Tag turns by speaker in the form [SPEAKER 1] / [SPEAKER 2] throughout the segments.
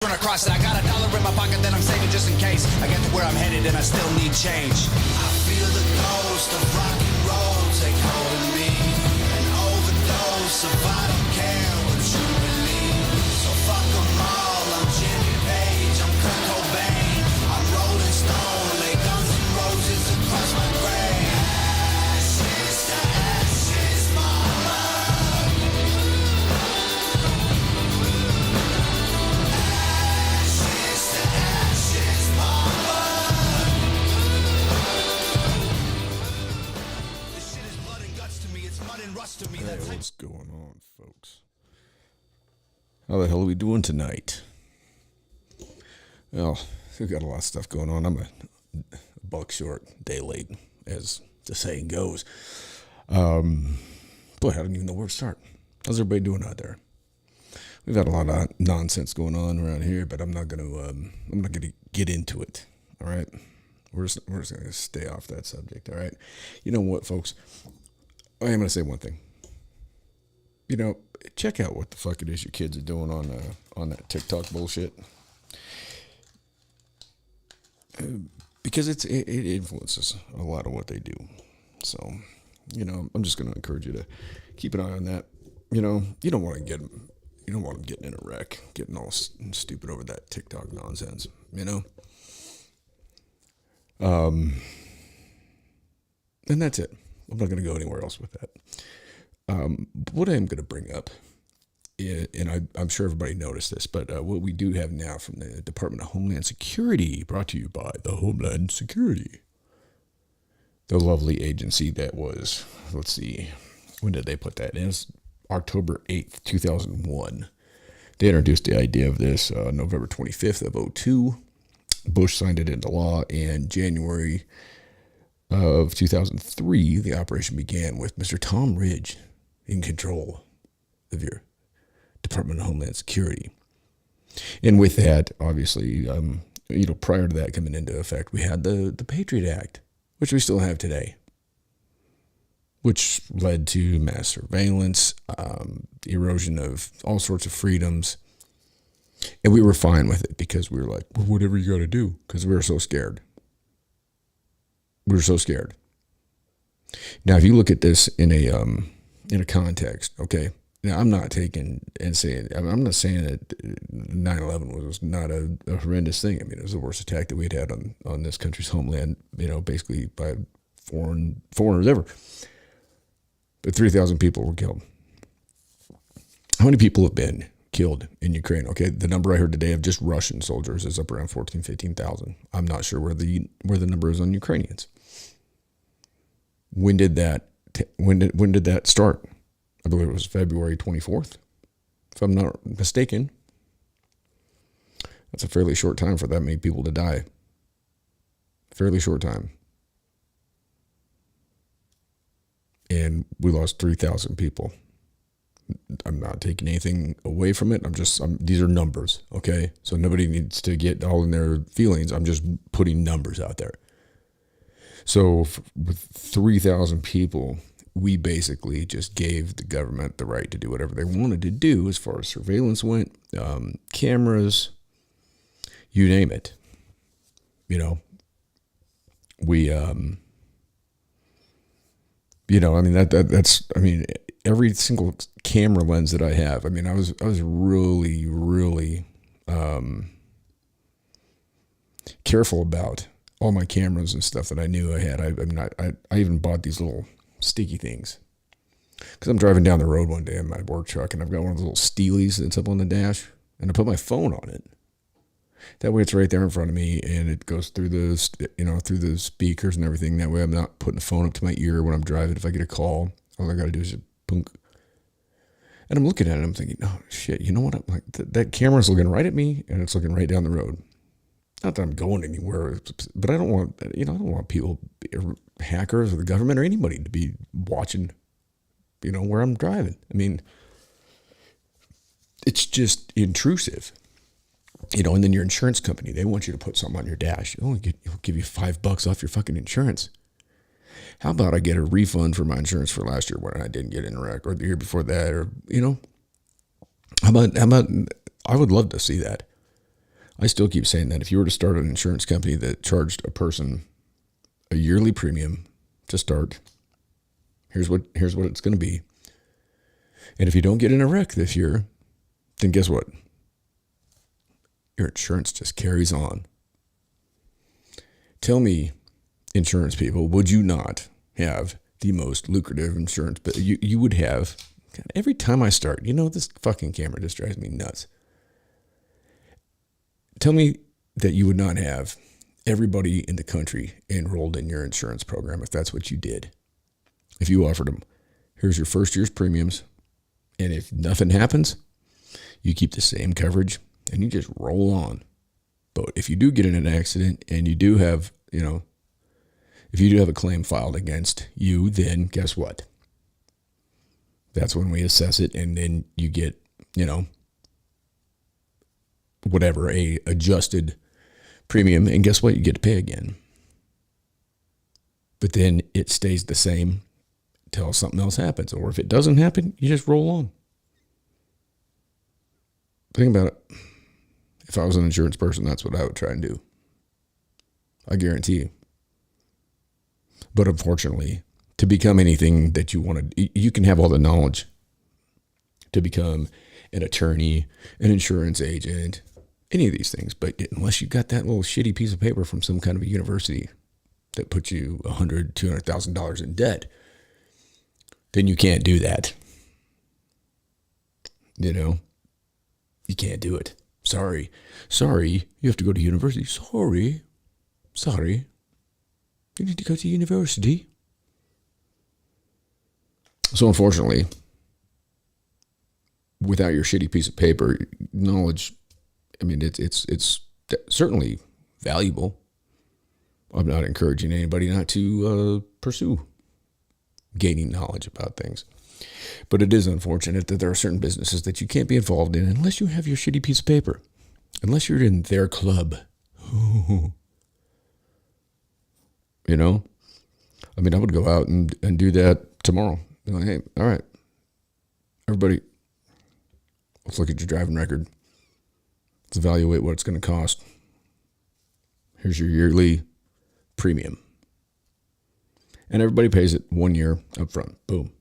[SPEAKER 1] run across it. I got $1 in my pocket that I'm saving just in case I get to where I'm headed and I still need change. I feel the ghost of rock and roll take hold of me. An overdose of I don't care what you believe. So fuck them all, I'm Jimmy Page, I'm Kurt Cobain, I'm Rolling Stone, lay guns and roses across my grave. Ashes to ashes, mama. Ashes to ashes, mama. This shit is blood and guts to me, it's mud and rust to me.
[SPEAKER 2] Hey, what's going on, folks? How the hell are we doing tonight? Well, we've got a lot of stuff going on. I'm a buck short, day late, as the saying goes. Boy, I don't even know where to start. How's everybody doing out there? We've had a lot of nonsense going on around here, but I'm not gonna get into it. All right, we're just gonna stay off that subject. All right, you know what, folks? I am gonna say one thing. You know, check out what the fuck it is your kids are doing on that TikTok bullshit. Because it influences a lot of what they do. So, you know, I'm just going to encourage you to keep an eye on that. You know, you don't want them getting in a wreck, getting all stupid over that TikTok nonsense, you know? And that's it. I'm not going to go anywhere else with that. What I am going to bring up, and I'm sure everybody noticed this, but what we do have now from the Department of Homeland Security, brought to you by the Homeland Security, the lovely agency that was, let's see, when did they put that in? It was October 8th, 2001. They introduced the idea of this November 25th of 2002. Bush signed it into law, and January of 2003, the operation began with Mr. Tom Ridge in control of your Department of Homeland Security. And with that, obviously, prior to that coming into effect, we had the Patriot Act, which we still have today, which led to mass surveillance, erosion of all sorts of freedoms. And we were fine with it because we were like, well, whatever you got to do, because we were so scared. We were so scared. Now, if you look at this in a context, okay, now I'm not taking and saying, I'm not saying that 9/11 was not a horrendous thing. I mean, it was the worst attack that we'd had on this country's homeland, you know, basically by foreigners ever. But 3,000 people were killed. How many people have been killed in Ukraine? Okay, the number I heard today of just Russian soldiers is up around 14,000, 15,000. I'm not sure where the number is on Ukrainians. When did that start? I believe it was February 24th, if I'm not mistaken. That's a fairly short time for that many people to die. Fairly short time. And we lost 3,000 people. I'm not taking anything away from it. These are numbers, okay? So nobody needs to get all in their feelings. I'm just putting numbers out there. So with 3,000 people, we basically just gave the government the right to do whatever they wanted to do as far as surveillance went, cameras, you name it. You know, we, I mean, that's every single camera lens that I have. I mean, I was really, really careful about all my cameras and stuff that I knew I had. I even bought these little sticky things because I'm driving down the road one day in my work truck and I've got one of those little steelies that's up on the dash, and I put my phone on it. That way it's right there in front of me and it goes through the speakers and everything. That way I'm not putting the phone up to my ear when I'm driving. If I get a call, all I got to do is just punk. And I'm looking at it and I'm thinking, oh shit, you know what? I'm like, that camera's looking right at me and it's looking right down the road. Not that I'm going anywhere, but I don't want people, hackers or the government or anybody to be watching, where I'm driving. I mean, it's just intrusive, and then your insurance company, they want you to put something on your dash. It'll give you $5 off your fucking insurance. How about I get a refund for my insurance for last year when I didn't get in a wreck, or the year before that, or, how about, I would love to see that. I still keep saying that if you were to start an insurance company that charged a person a yearly premium to start, here's what it's going to be. And if you don't get in a wreck this year, then guess what? Your insurance just carries on. Tell me, insurance people, would you not have the most lucrative insurance? But you would have. God, every time I start, this fucking camera just drives me nuts. Tell me that you would not have everybody in the country enrolled in your insurance program if that's what you did. If you offered them, here's your first year's premiums, and if nothing happens, you keep the same coverage and you just roll on. But if you do get in an accident and you do have, if you do have a claim filed against you, then guess what? That's when we assess it, and then you get, whatever, a adjusted premium, and guess what? You get to pay again. But then it stays the same until something else happens. Or if it doesn't happen, you just roll on. Think about it. If I was an insurance person, that's what I would try and do. I guarantee you. But unfortunately, to become anything that you want to, you can have all the knowledge to become an attorney, an insurance agent, any of these things. But unless you got that little shitty piece of paper from some kind of a university that puts you $100,000, $200,000 in debt, then you can't do that. You can't do it. Sorry, you have to go to university. Sorry, you need to go to university. So unfortunately, without your shitty piece of paper, knowledge, it's certainly valuable. I'm not encouraging anybody not to pursue gaining knowledge about things. But it is unfortunate that there are certain businesses that you can't be involved in unless you have your shitty piece of paper. Unless you're in their club. I would go out and do that tomorrow. Hey, all right, everybody, let's look at your driving record. Let's evaluate what it's going to cost. Here's your yearly premium. And everybody pays it 1 year up front. Boom.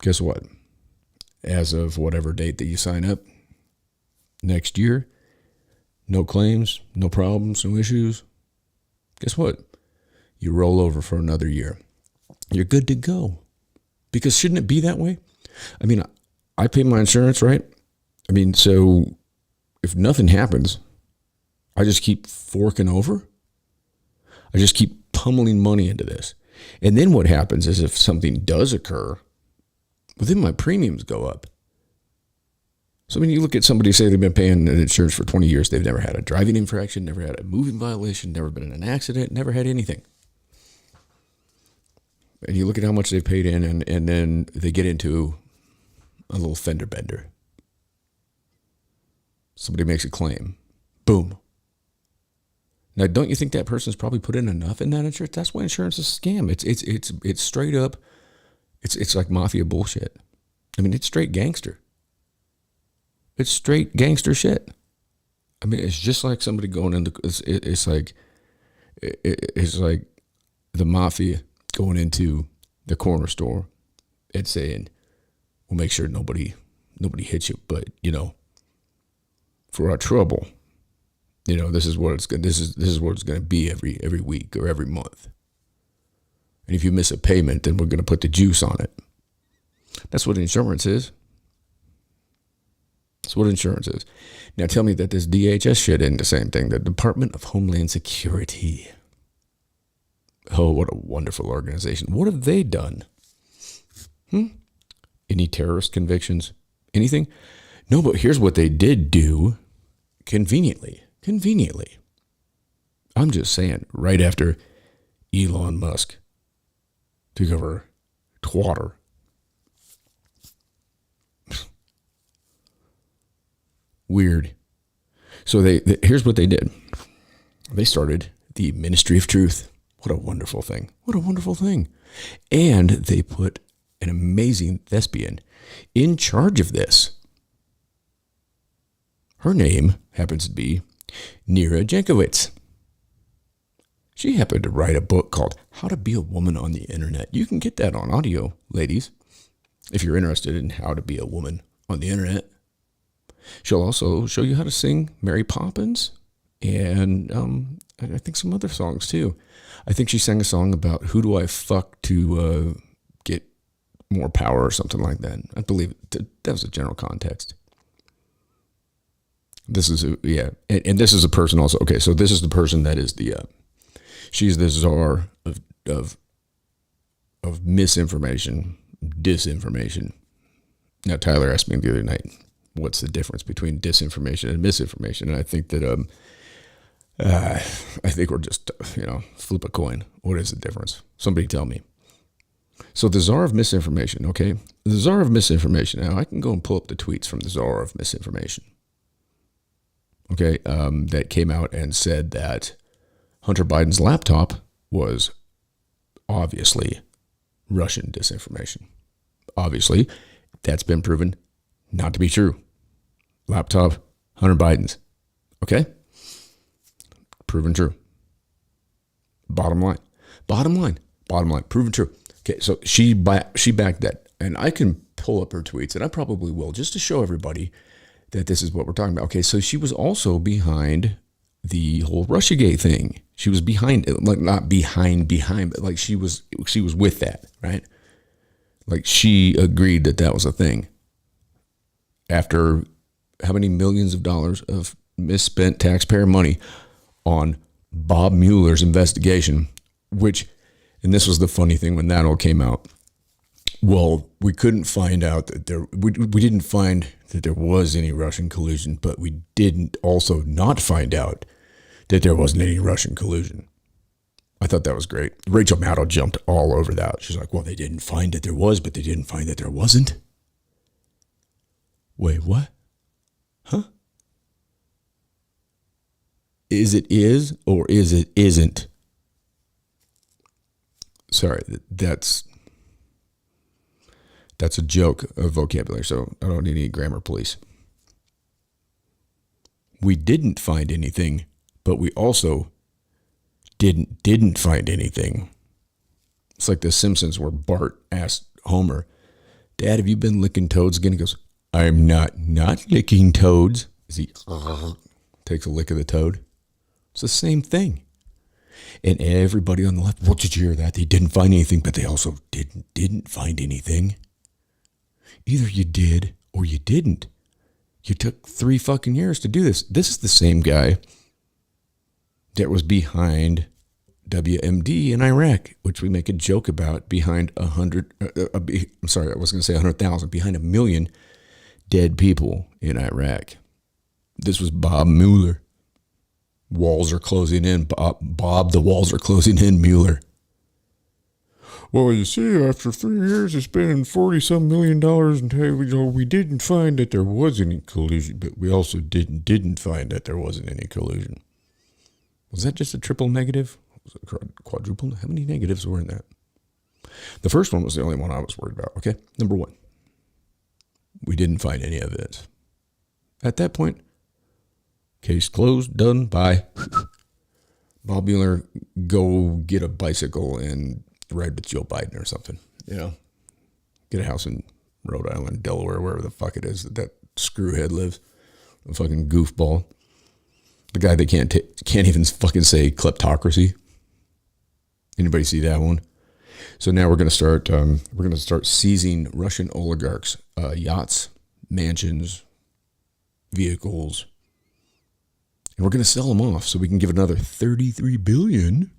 [SPEAKER 2] Guess what? As of whatever date that you sign up, next year, no claims, no problems, no issues. Guess what? You roll over for another year. You're good to go. Because shouldn't it be that way? I pay my insurance, right? So if nothing happens, I just keep forking over. I just keep pummeling money into this. And then what happens is if something does occur, well, then my premiums go up. So you look at somebody, say they've been paying insurance for 20 years. They've never had a driving infraction, never had a moving violation, never been in an accident, never had anything. And you look at how much they've paid in, and then they get into a little fender bender. Somebody makes a claim. Boom. Now, don't you think that person's probably put in enough in that insurance? That's why insurance is a scam. It's straight up. It's like mafia bullshit. It's straight gangster. It's straight gangster shit. It's just like somebody going into. It's like the mafia going into the corner store and saying, "We'll make sure nobody hits you, but for our trouble, this is what it's going. This is what it's going to be every week or every month. And if you miss a payment, then we're going to put the juice on it." That's what insurance is. That's what insurance is. Now tell me that this DHS shit isn't the same thing. The Department of Homeland Security. Oh, what a wonderful organization. What have they done? Any terrorist convictions? Anything? No, but here's what they did do. Conveniently. I'm just saying, right after Elon Musk took over Twitter. Weird. So here's what they did. They started the Ministry of Truth. What a wonderful thing. What a wonderful thing. And they put an amazing thespian in charge of this. Her name happens to be Nira Jankowicz. She happened to write a book called How to Be a Woman on the Internet. You can get that on audio, ladies, if you're interested in how to be a woman on the internet. She'll also show you how to sing Mary Poppins and I think some other songs too. I think she sang a song about who do I fuck to get more power or something like that. I believe that was a general context. This is and this is a person also. Okay, so this is the person that is she's the czar of misinformation, disinformation. Now Tyler asked me the other night, what's the difference between disinformation and misinformation? And I think that I think we're just flip a coin. What is the difference? Somebody tell me. So the czar of misinformation, okay? The czar of misinformation. Now I can go and pull up the tweets from the czar of misinformation. Okay, that came out and said that Hunter Biden's laptop was obviously Russian disinformation. Obviously, that's been proven not to be true. Laptop, Hunter Biden's. Okay? Proven true. Bottom line. Proven true. Okay, so she backed that. And I can pull up her tweets, and I probably will, just to show everybody that this is what we're talking about. Okay, so she was also behind the whole Russiagate thing. She was behind it, like not behind, but like she was with that, right? Like she agreed that was a thing. After how many millions of dollars of misspent taxpayer money on Bob Mueller's investigation, and this was the funny thing when that all came out. Well, we couldn't find out that we didn't find that there was any Russian collusion, but we didn't also not find out that there wasn't any Russian collusion. I thought that was great. Rachel Maddow jumped all over that. She's like, well, they didn't find that there was, but they didn't find that there wasn't. Wait, what? Huh? Is it is or is it isn't? Sorry, that's a joke of vocabulary, so I don't need any grammar police. We didn't find anything, but we also didn't find anything. It's like The Simpsons where Bart asked Homer, Dad, have you been licking toads again? He goes, I'm not licking toads. As he takes a lick of the toad. It's the same thing. And everybody on the left, well, did you hear that? They didn't find anything, but they also didn't find anything. Either you did or you didn't. You took 3 fucking years to do this. This is the same guy that was behind WMD in Iraq, which we make a joke about, behind 100,000, behind 1 million dead people in Iraq. This was Bob Mueller. Walls are closing in. Bob, the walls are closing in, Mueller. Well, you see, after 3 years of spending $40-some million, we didn't find that there was any collusion, but we also didn't find that there wasn't any collusion. Was that just a triple negative? Was it quadruple? How many negatives were in that? The first one was the only one I was worried about. Okay, number 1. We didn't find any evidence. At that point, case closed, done, bye. Bob Mueller, go get a bicycle and ride with Joe Biden or something. Get a house in Rhode Island, Delaware, wherever the fuck it is that screwhead lives. A fucking goofball. The guy that can't even fucking say kleptocracy. Anybody see that one? So now we're going to start seizing Russian oligarchs' yachts, mansions, vehicles, and we're going to sell them off so we can give another $33 billion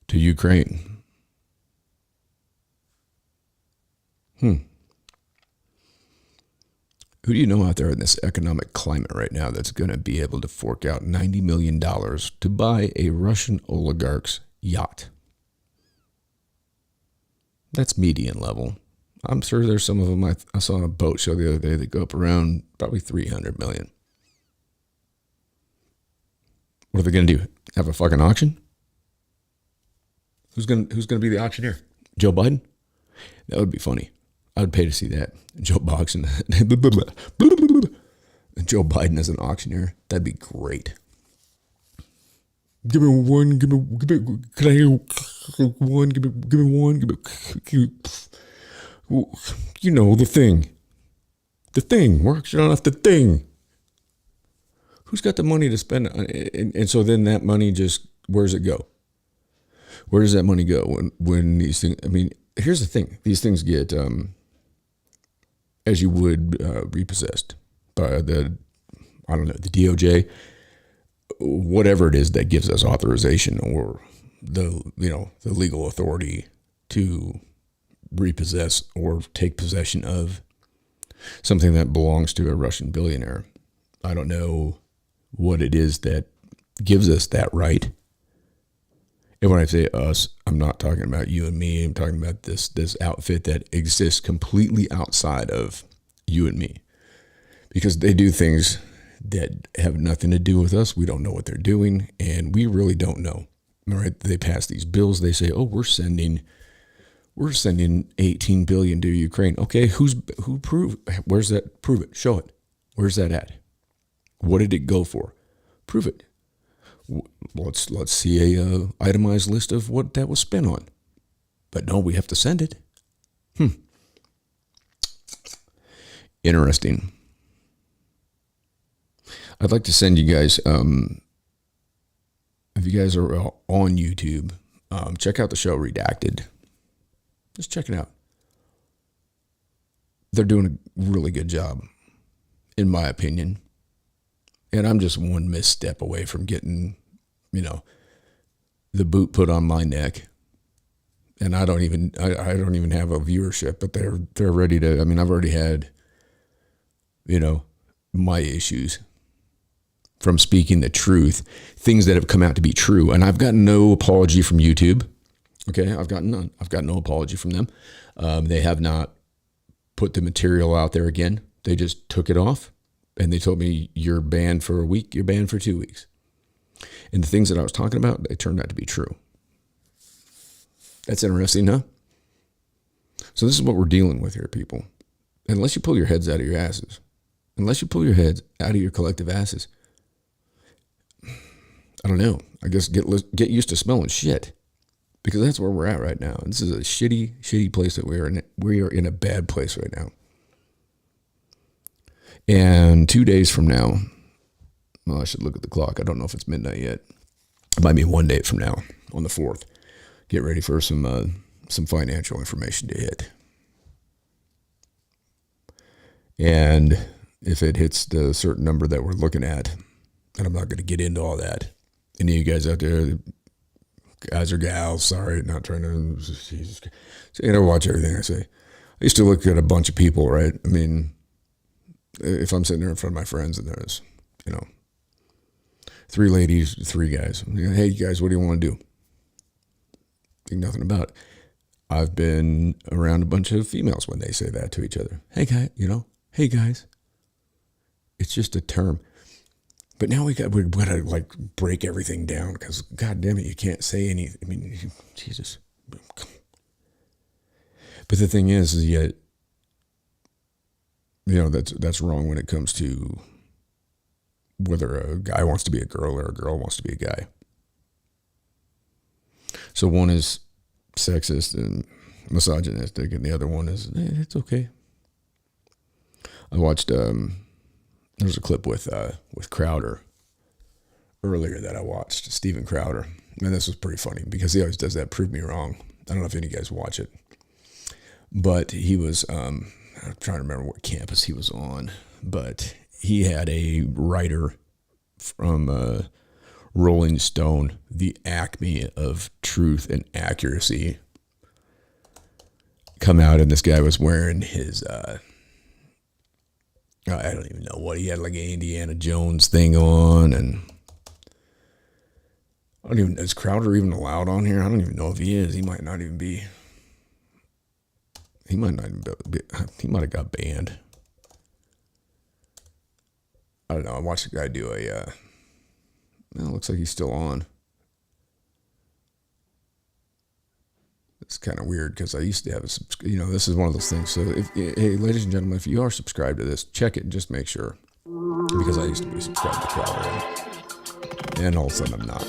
[SPEAKER 2] to Ukraine. Who do you know out there in this economic climate right now that's going to be able to fork out $90 million to buy a Russian oligarch's yacht? That's median level. I'm sure there's some of them I saw on a boat show the other day that go up around probably $300 million. What are they going to do? Have a fucking auction? Who's going to be the auctioneer? Joe Biden? That would be funny. I would pay to see that. Joe Boxing. Joe Biden as an auctioneer. That'd be great. Give me one. Give me. Can I hear one? Give me one. You know, the thing. The thing. We're auctioning off the thing. Who's got the money to spend? And so then that money just, where's it go? Where does that money go when these things, I mean, here's the thing. These things get, as you would, repossessed by the DOJ, whatever it is that gives us authorization or the legal authority to repossess or take possession of something that belongs to a Russian billionaire. I don't know what it is that gives us that right. And when I say us, I'm not talking about you and me. I'm talking about this outfit that exists completely outside of you and me, because they do things that have nothing to do with us. We don't know what they're doing, and we really don't know. All right? They pass these bills. They say, "Oh, we're sending 18 billion to Ukraine." Okay, who prove? Where's that? Prove it. Show it. Where's that at? What did it go for? Prove it. Let's see a itemized list of what that was spent on. But no, we have to send it. Interesting. I'd like to send you guys, if you guys are on YouTube, check out the show Redacted. Just check it out. They're doing a really good job, in my opinion. And I'm just one misstep away from getting, the boot put on my neck. And I don't even have a viewership, but they're ready to. I mean, I've already had, my issues from speaking the truth, things that have come out to be true, and I've gotten no apology from YouTube. Okay, I've got none. I've got no apology from them. They have not put the material out there again. They just took it off. And they told me, you're banned for a week, you're banned for 2 weeks. And the things that I was talking about, they turned out to be true. That's interesting, huh? So this is what we're dealing with here, people. Unless you pull your heads out of your asses, unless you pull your heads out of your collective asses, I don't know. I guess get used to smelling shit. Because that's where we're at right now. This is a shitty place that we are in. We are in a bad place right now. And 2 days from now, well, I should look at the clock. I don't know if it's midnight yet. It might be 1 day from now, on the 4th. Get ready for some financial information to hit. And if it hits the certain number that we're looking at, and I'm not going to get into all that. Any of you guys out there, guys or gals, sorry, not trying to, Jesus, watch everything I say. I used to look at a bunch of people, right? I mean, if I'm sitting there in front of my friends and there's, 3 ladies, 3 guys. Hey, you guys, what do you want to do? Think nothing about it. I've been around a bunch of females when they say that to each other. Hey, guy, hey, guys. It's just a term. But now we got to like break everything down because, God damn it, you can't say anything. I mean, Jesus. But the thing is yet, that's wrong when it comes to whether a guy wants to be a girl or a girl wants to be a guy. So one is sexist and misogynistic, and the other one is, it's okay. I watched, there's a clip with Crowder earlier that I watched, Steven Crowder. And this was pretty funny because he always does that, prove me wrong. I don't know if any of you guys watch it. But he was, I'm trying to remember what campus he was on, but he had a writer from Rolling Stone, the acme of truth and accuracy, come out, and this guy was wearing his, I don't even know what, he had like an Indiana Jones thing on, and I don't even, is Crowder even allowed on here? I don't even know if he is. He might not even be. He might have got banned. I don't know. I watched the guy do it looks like he's still on. It's kind of weird because I used to have this is one of those things. So, hey, ladies and gentlemen, if you are subscribed to this, check it and just make sure. because I used to be subscribed to Crowder, and all of a sudden I'm not.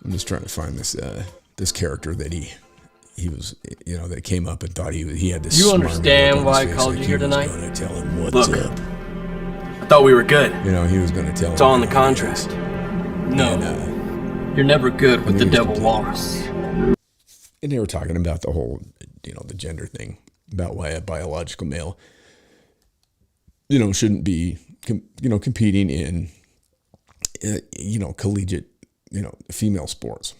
[SPEAKER 2] I'm just trying to find this character that he was, that came up and thought he had this.
[SPEAKER 3] You understand why I called you here tonight?
[SPEAKER 2] He was going to tell him what's up.
[SPEAKER 3] I thought we were good.
[SPEAKER 2] He was going to tell him.
[SPEAKER 3] It's all in the contract. No, you're never good with the devil Wallace.
[SPEAKER 2] And they were talking about the whole, the gender thing, about why a biological male, shouldn't be, competing in, collegiate, female sports.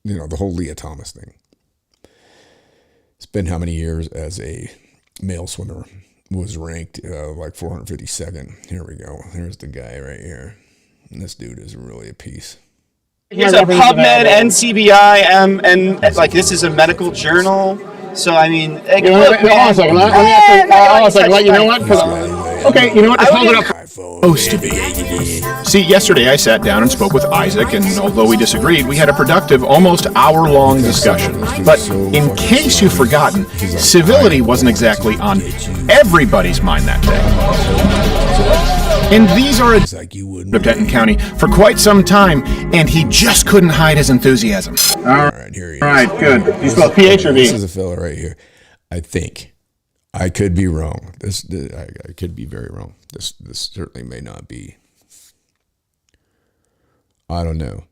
[SPEAKER 2] The whole Leah Thomas thing. It's been how many years as a male swimmer was ranked like 452nd. Here we go. Here's the guy right here. And this dude is really a piece.
[SPEAKER 4] Here's a PubMed, NCBI, and like this is a medical journal. So I mean,
[SPEAKER 5] hold on a second. You know what? Okay, you know what? Just hold it up. Oh, stupid. See, yesterday I sat down and spoke with Isaac, and although we disagreed, we had a productive, almost hour-long discussion. But in case you've forgotten, civility wasn't exactly on everybody's mind that day. And these are of Denton County for quite some time, and he just couldn't hide his enthusiasm.
[SPEAKER 2] All right, here he is.
[SPEAKER 5] All right, good. You spell PH or V?
[SPEAKER 2] This is a fella right here. I think. I could be wrong. I could be very wrong. This certainly may not be. I don't know.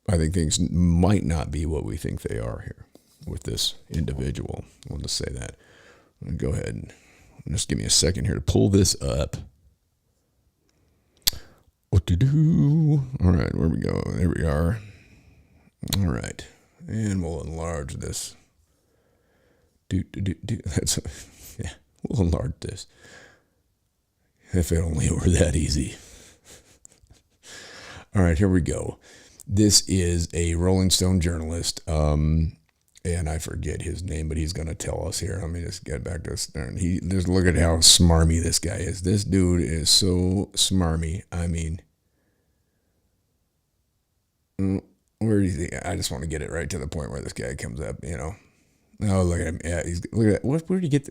[SPEAKER 2] I think things might not be what we think they are here with this individual. I want to say that. I'm going to go ahead and just give me a second here to pull this up. What to do? All right, where we go? There we are. All right, and we'll enlarge this. That's yeah. We'll enlarge this. If it only were that easy. All right, here we go. This is a Rolling Stone journalist, and I forget his name, but he's going to tell us here. Let me just get back to this. Just look at how smarmy this guy is. This dude is so smarmy. I mean, where do you think? I just want to get it right to the point where this guy comes up, Oh, look at him. Yeah, look at that. Where did he get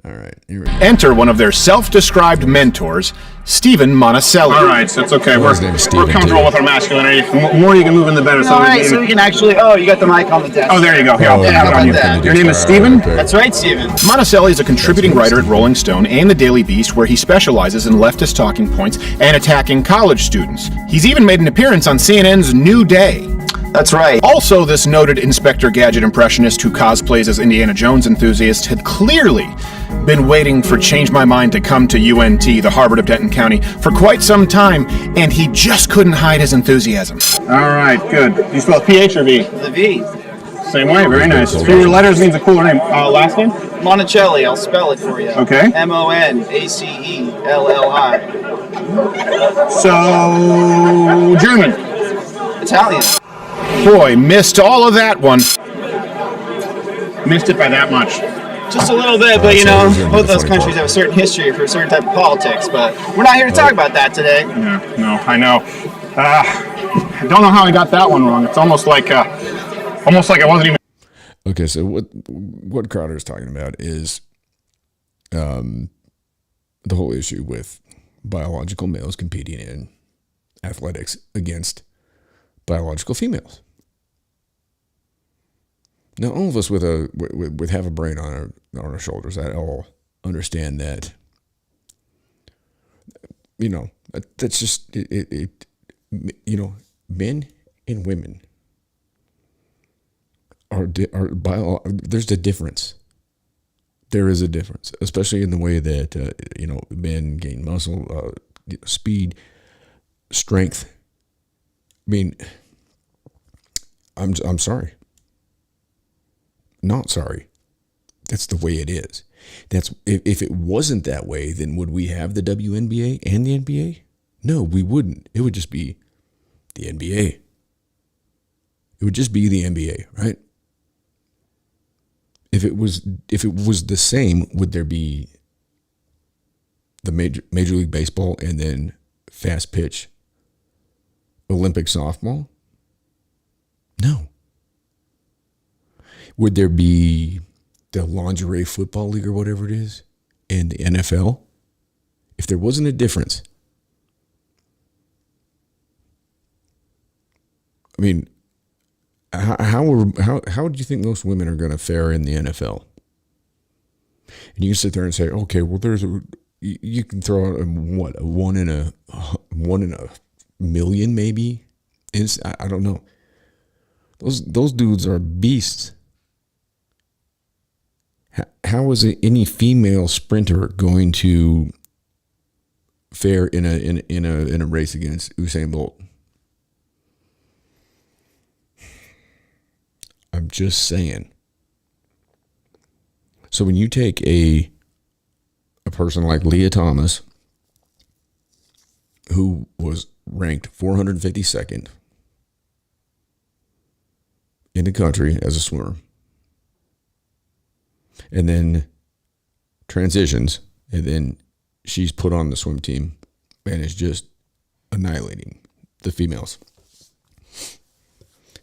[SPEAKER 2] All right, here we go.
[SPEAKER 5] Enter one of their self-described mentors, Stephen Monticelli.
[SPEAKER 6] All right, so it's okay.
[SPEAKER 2] His name is Stephen,
[SPEAKER 6] We're comfortable
[SPEAKER 2] too.
[SPEAKER 6] with our masculinity. The more you can move in, the better.
[SPEAKER 4] all right, so we can actually. Oh, you got the mic on the desk.
[SPEAKER 6] Oh, there you go. Here, I'll
[SPEAKER 2] Oh,
[SPEAKER 6] put it
[SPEAKER 4] how
[SPEAKER 6] on
[SPEAKER 4] about
[SPEAKER 6] you.
[SPEAKER 4] that?
[SPEAKER 6] Your name is Stephen?
[SPEAKER 4] That's right, Steven.
[SPEAKER 5] Monticelli is a contributing writer at Rolling Stone and the Daily Beast, where he specializes in leftist talking points and attacking college students. He's even made an appearance on CNN's New Day.
[SPEAKER 4] That's right.
[SPEAKER 5] Also, this noted Inspector Gadget impressionist who cosplays as Indiana Jones enthusiast had clearly been waiting for Change My Mind to come to UNT, the Harvard of Denton County, for quite some time, and he just couldn't hide his enthusiasm.
[SPEAKER 6] All right, good. You spell PH or V?
[SPEAKER 4] The V.
[SPEAKER 6] Same way, very nice. Fewer letters means a cooler name. Last name?
[SPEAKER 4] Monticelli. I'll spell it for you.
[SPEAKER 6] Okay.
[SPEAKER 4] Monaceli.
[SPEAKER 6] So, German.
[SPEAKER 4] Italian.
[SPEAKER 5] Boy, missed all of that one.
[SPEAKER 6] Missed it by that much.
[SPEAKER 4] Just a little bit, but both those countries have a certain history for a certain type of politics. But we're not here to talk about that today.
[SPEAKER 6] Yeah, no, I know. I don't know how I got that one wrong. It's almost like I wasn't even.
[SPEAKER 2] Okay, so what Crowder is talking about is the whole issue with biological males competing in athletics against biological females. Now, all of us with half a brain on our shoulders, I all understand that. That's just it. Men and women there's a difference. There is a difference, especially in the way that men gain muscle, speed, strength. I mean, I'm sorry. Not sorry. That's the way it is. That's if it wasn't that way, then would we have the WNBA and the NBA? No, we wouldn't. It would just be the NBA. It would just be the NBA, right? If it was the same, would there be the Major League Baseball and then fast pitch Olympic softball? No. Would there be the lingerie football league or whatever it is, and the NFL, if there wasn't a difference, I mean, how do you think most women are going to fare in the NFL? And you can sit there and say, okay, well, you can throw out a one in a million maybe. I don't know. Those dudes are beasts. How is any female sprinter going to fare in a race against Usain Bolt? I'm just saying. So when you take a person like Leah Thomas, who was ranked 452nd in the country as a swimmer, and then transitions, and then she's put on the swim team and is just annihilating the females.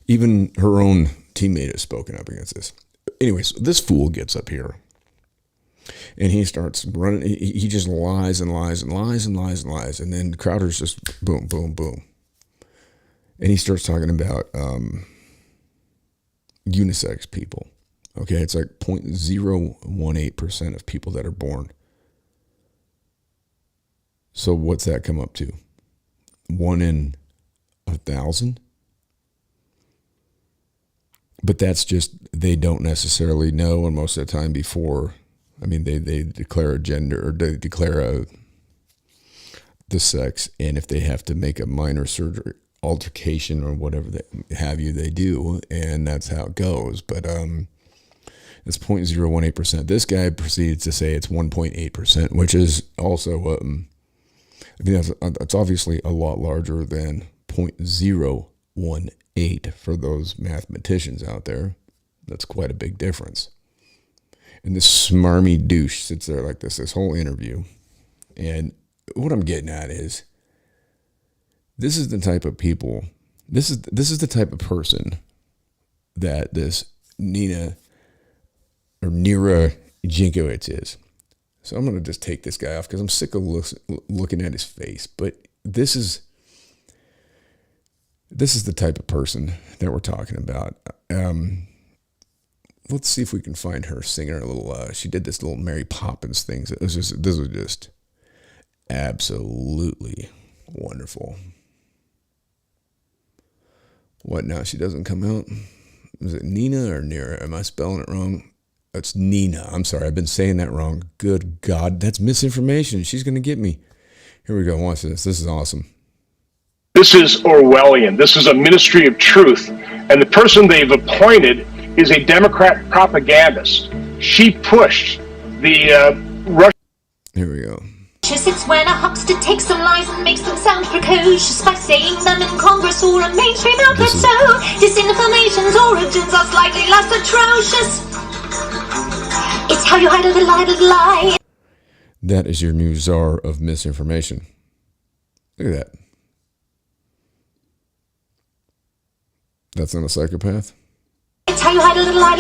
[SPEAKER 2] Even her own teammate has spoken up against this. Anyways, this fool gets up here and he starts running. He just lies and lies and lies and lies and lies. And then Crowder's just boom, boom, boom. And he starts talking about unisex people. Okay, it's like 0.018% of people that are born. So what's that come up to? 1 in 1,000? But that's just, they don't necessarily know, and most of the time before, I mean, they declare a gender, or they declare the sex, and if they have to make a minor surgery, altercation, or whatever they do, and that's how it goes. But it's 0.018%. This guy proceeds to say it's 1.8%, which is also, I mean, that's obviously a lot larger than 0.018 for those mathematicians out there. That's quite a big difference. And this smarmy douche sits there like this whole interview. And what I'm getting at is, this is the type of people, this is the type of person that this Nira Jinkowicz is. So I'm going to just take this guy off because I'm sick of looking at his face. But this is the type of person that we're talking about. Let's see if we can find her singing a little. She did this little Mary Poppins thing. This was just absolutely wonderful. What now? She doesn't come out. Is it Nina or Nira? Am I spelling it wrong? It's Nina. I'm sorry. I've been saying that wrong. Good God, that's misinformation. She's going to get me. Here we go. Watch this. This is awesome.
[SPEAKER 6] This is Orwellian. This is a ministry of truth. And the person they've appointed is a Democrat propagandist. She pushed the Russian.
[SPEAKER 2] Here we go.
[SPEAKER 7] It's when a huckster takes some lies and makes them sound precocious by saying them in Congress or a mainstream outlet. So disinformation's origins are slightly less atrocious. It's how you hide a little lie.
[SPEAKER 2] That is your new czar of misinformation. Look at that. That's not a psychopath?
[SPEAKER 7] It's how you hide a little lie.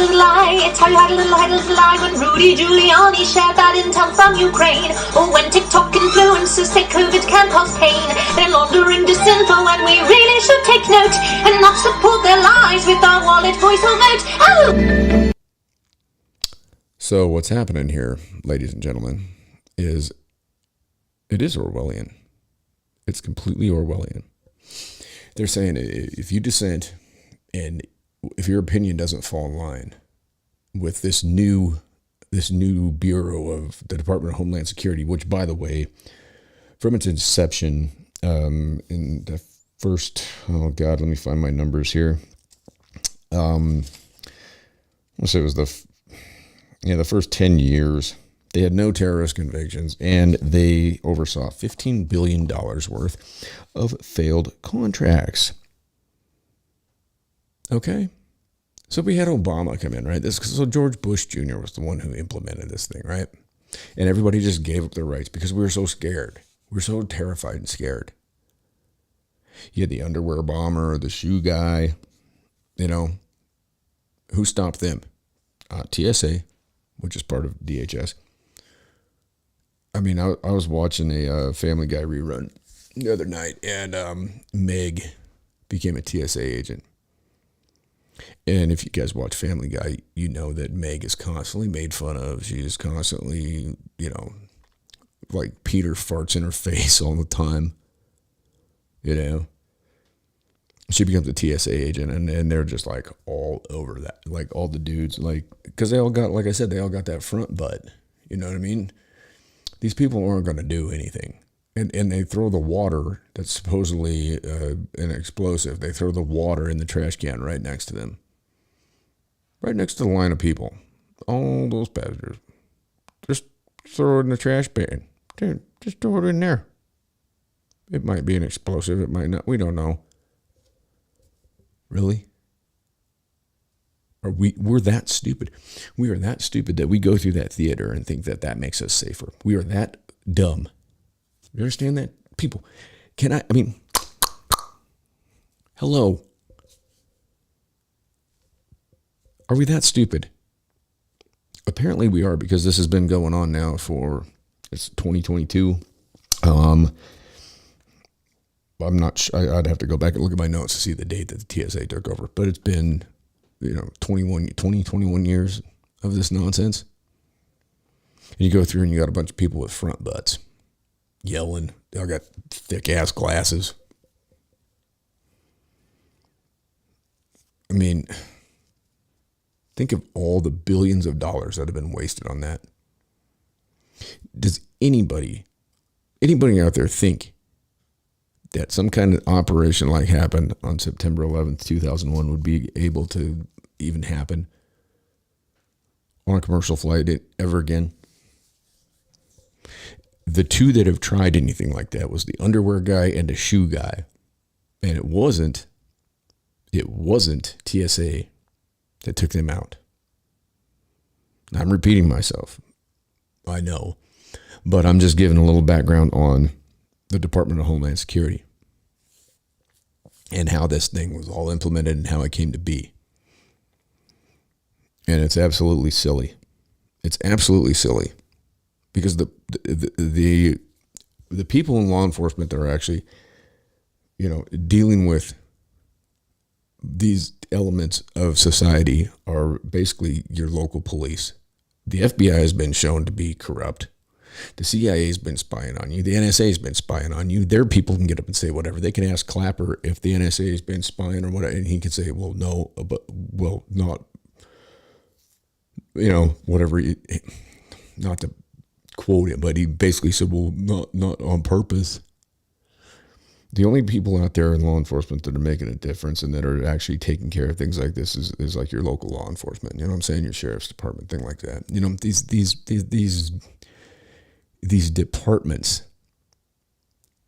[SPEAKER 7] It's how you hide a little lie. When Rudy Giuliani shared that intel from Ukraine, or when TikTok influencers say COVID can cause pain, they're laundering disinfo and we really should take note and not support their lies with our wallet, voice, or vote. Oh!
[SPEAKER 2] So what's happening here, ladies and gentlemen, is it is Orwellian. It's completely Orwellian. They're saying if you dissent and if your opinion doesn't fall in line with this new bureau of the Department of Homeland Security, which, by the way, from its inception, in the first, let me find my numbers here. Let's say it was the first 10 years, they had no terrorist convictions, and they oversaw $15 billion worth of failed contracts. Okay. So we had Obama come in, right? So George Bush Jr. was the one who implemented this thing, right? And everybody just gave up their rights because we were so scared. We were so terrified and scared. You had the underwear bomber, the shoe guy, who stopped them? TSA, which is part of DHS. I mean, I was watching a Family Guy rerun the other night, and Meg became a TSA agent. And if you guys watch Family Guy, you know that Meg is constantly made fun of. She is constantly, like Peter farts in her face all the time. She becomes a TSA agent, and they're just like all over that. Like all the dudes, like, because they all got, like I said, they all got that front butt. You know what I mean? These people aren't going to do anything. And they throw the water that's supposedly an explosive. They throw the water in the trash can right next to them. Right next to the line of people. All those passengers. Just throw it in the trash can. Dude, just throw it in there. It might be an explosive. It might not. We don't know. Really? We're that stupid. We are that stupid that we go through that theater and think that that makes us safer. We are that dumb. You understand that? People, hello. Are we that stupid? Apparently we are, because this has been going on now it's 2022. I'm not sure. I'd have to go back and look at my notes to see the date that the TSA took over, but it's been, 21 years of this nonsense. And you go through and you got a bunch of people with front butts yelling. They all got thick ass glasses. I mean, think of all the billions of dollars that have been wasted on that. Does anybody out there think that some kind of operation like happened on September 11th, 2001 would be able to even happen on a commercial flight ever again? The two that have tried anything like that was the underwear guy and the shoe guy. And it wasn't TSA that took them out. I'm repeating myself. I know. But I'm just giving a little background on the Department of Homeland Security and how this thing was all implemented and how it came to be. And it's absolutely silly. It's absolutely silly. Because the people in law enforcement that are actually, dealing with these elements of society are basically your local police. The FBI has been shown to be corrupt. The CIA has been spying on you. The NSA has been spying on you. Their people can get up and say whatever. They can ask Clapper if the NSA has been spying or whatever, and he can say, well, no, but, well, not, whatever. Not to quote him, but he basically said, well, not on purpose. The only people out there in law enforcement that are making a difference and that are actually taking care of things like this is like your local law enforcement. You know what I'm saying? Your sheriff's department, thing like that. These departments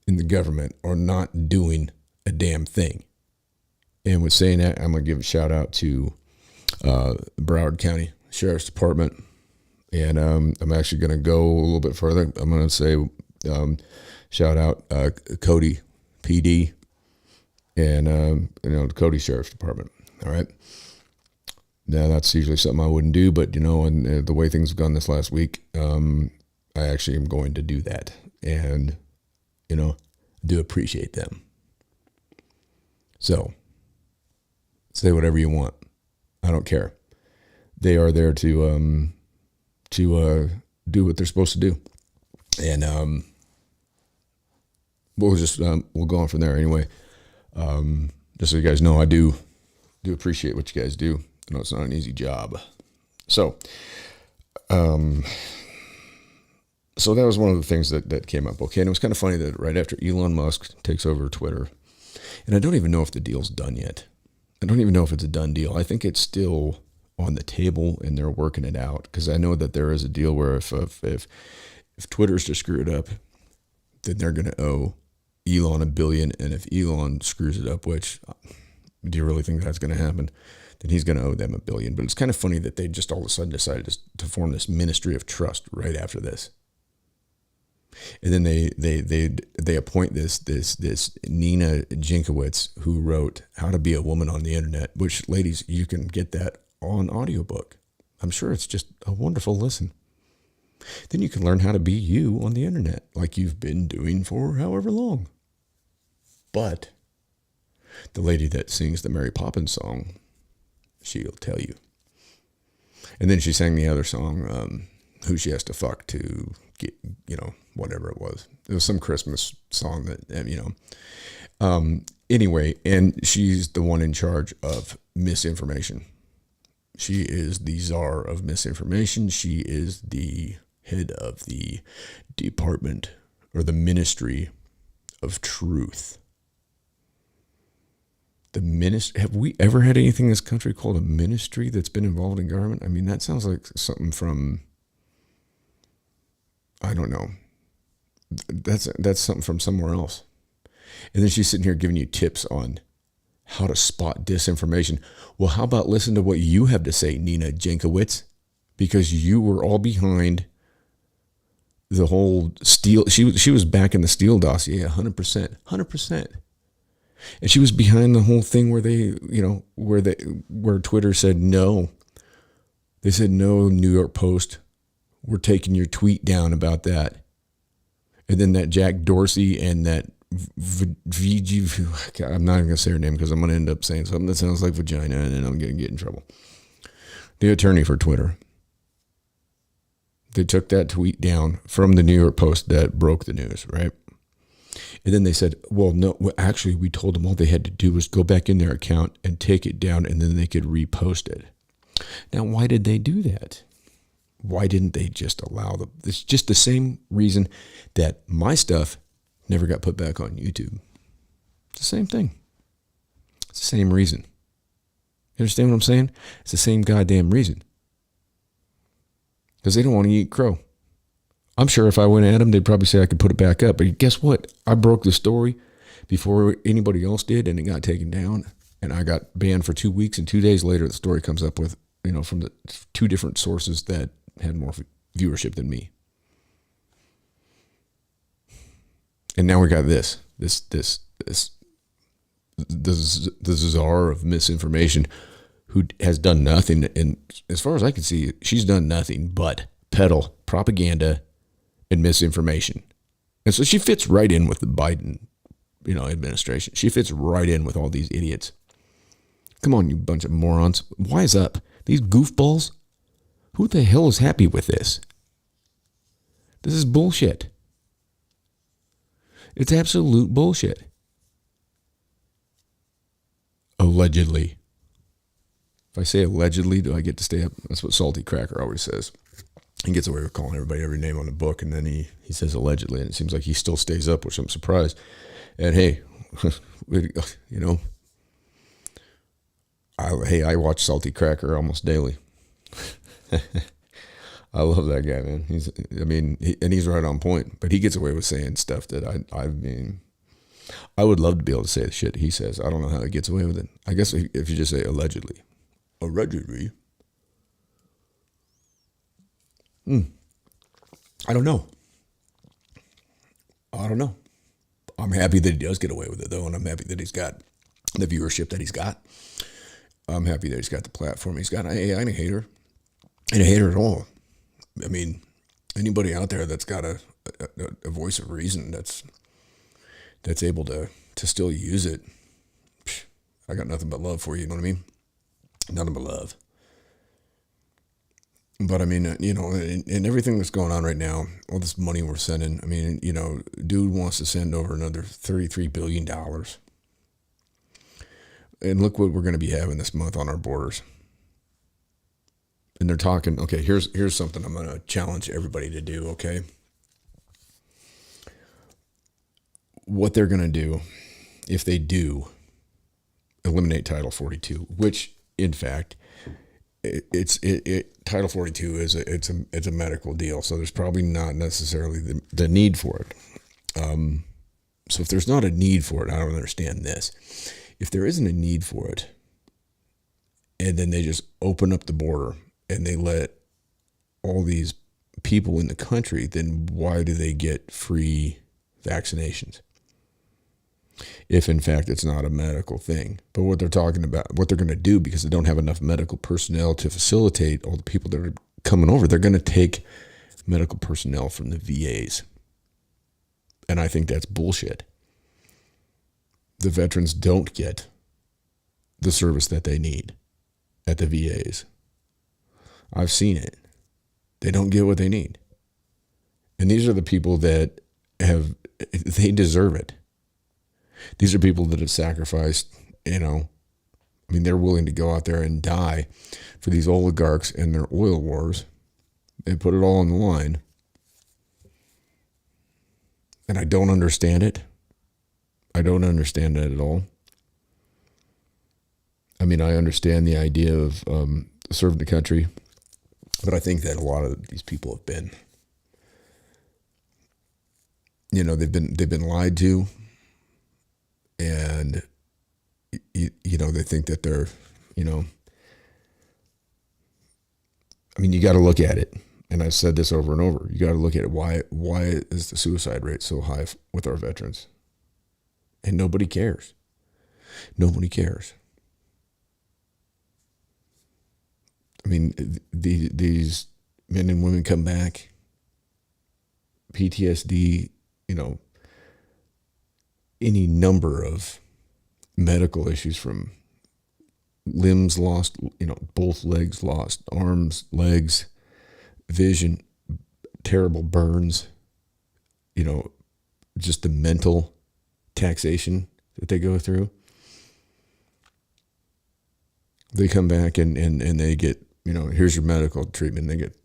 [SPEAKER 2] in the government are not doing a damn thing. And with saying that, I'm going to give a shout out to Broward County Sheriff's Department. And I'm actually going to go a little bit further. I'm going to say shout out Cody PD and Cody Sheriff's Department. All right. Now that's usually something I wouldn't do, but and the way things have gone this last week, I actually am going to do that, and do appreciate them. So say whatever you want. I don't care. They are there to do what they're supposed to do. And we'll go on from there anyway. Just so you guys know, I do appreciate what you guys do. I know it's not an easy job. So that was one of the things that came up. Okay, and it was kind of funny that right after Elon Musk takes over Twitter, and I don't even know if the deal's done yet. I don't even know if it's a done deal. I think it's still on the table and they're working it out, because I know that there is a deal where if Twitter's to screw it up, then they're going to owe Elon $1 billion, and if Elon screws it up, which do you really think that's going to happen, then he's going to owe them $1 billion. But it's kind of funny that they just all of a sudden decided to form this ministry of trust right after this. And then they appoint this Nina Jinkowitz, who wrote How to Be a Woman on the Internet, which, ladies, you can get that on audiobook. I'm sure it's just a wonderful listen. Then you can learn how to be you on the internet, like you've been doing for however long. But the lady that sings the Mary Poppins song, she'll tell you. And then she sang the other song, Who She Has to Fuck to Get, whatever it was. It was some Christmas song that, anyway, and she's the one in charge of misinformation. She is the czar of misinformation. She is the head of the department or the ministry of truth. Have we ever had anything in this country called a ministry that's been involved in government? I mean, that sounds like something from, I don't know. That's something from somewhere else. And then she's sitting here giving you tips on how to spot disinformation. Well, how about listen to what you have to say, Nina Jankowicz? Because you were all behind the whole Steele. She was back in the Steele dossier 100%. And she was behind the whole thing where where Twitter said no. They said, no, New York Post, we're taking your tweet down about that. And then that Jack Dorsey and that VG, I'm not even going to say her name because I'm going to end up saying something that sounds like vagina and then I'm going to get in trouble. The attorney for Twitter. They took that tweet down from the New York Post that broke the news, right? And then they said, actually, we told them all they had to do was go back in their account and take it down, and then they could repost it. Now, why did they do that? Why didn't they just allow it's just the same reason that my stuff never got put back on YouTube. It's the same thing. It's the same reason. You understand what I'm saying? It's the same goddamn reason. Because they don't want to eat crow. I'm sure if I went at them, they'd probably say I could put it back up. But guess what? I broke the story before anybody else did, and it got taken down. And I got banned for 2 weeks, and 2 days later, the story comes up with, from the 2 different sources that had more viewership than me. And now we got the czar of misinformation who has done nothing. And as far as I can see, she's done nothing but peddle propaganda and misinformation. And so she fits right in with the Biden, administration. She fits right in with all these idiots. Come on, you bunch of morons. Wise up. These goofballs. Who the hell is happy with this? This is bullshit. It's absolute bullshit. Allegedly. If I say allegedly, do I get to stay up? That's what Salty Cracker always says. He gets away with calling everybody every name on the book, and then he says allegedly, and it seems like he still stays up, which I'm surprised. And hey, I watch Salty Cracker almost daily. I love that guy, man. He's right on point, but he gets away with saying stuff that I would love to be able to say the shit he says. I don't know how he gets away with it. I guess if you just say allegedly. I don't know. I'm happy that he does get away with it, though, and I'm happy that he's got the viewership that he's got. I'm happy that he's got the platform he's got. I ain't a hater. I ain't a hater at all. I mean, anybody out there that's got a voice of reason that's able to still use it, I got nothing but love for you, you know what I mean? Nothing but love. But I mean, and everything that's going on right now, all this money we're sending, dude wants to send over another $33 billion. And look what we're going to be having this month on our borders. And they're talking, okay, here's something I'm going to challenge everybody to do, okay? What they're going to do, if they do eliminate Title 42, which, in fact, Title 42 is a medical deal, so there's probably not necessarily the need for it. So if there's not a need for it, I don't understand this. If there isn't a need for it, and then they just open up the border and they let all these people in the country, then why do they get free vaccinations? if in fact it's not a medical thing. But what they're talking about, what they're going to do, because they don't have enough medical personnel to facilitate all the people that are coming over, they're going to take medical personnel from the VAs. And I think that's bullshit. The veterans don't get the service that they need at the VAs. I've seen it. They don't get what they need. And these are the people that they deserve it. These are people that have sacrificed, they're willing to go out there and die for these oligarchs and their oil wars. They put it all on the line. And I don't understand it. I don't understand it at all. I understand the idea of serving the country, but I think that a lot of these people have been, they've been lied to, and they think that they're, you got to look at it. And I've said this over and over. You got to look at it. Why is the suicide rate so high with our veterans? And nobody cares. Nobody cares. These men and women come back, PTSD, any number of medical issues, from limbs lost, both legs lost, arms, legs, vision, terrible burns, just the mental taxation that they go through. They come back and they get, here's your medical treatment. They get,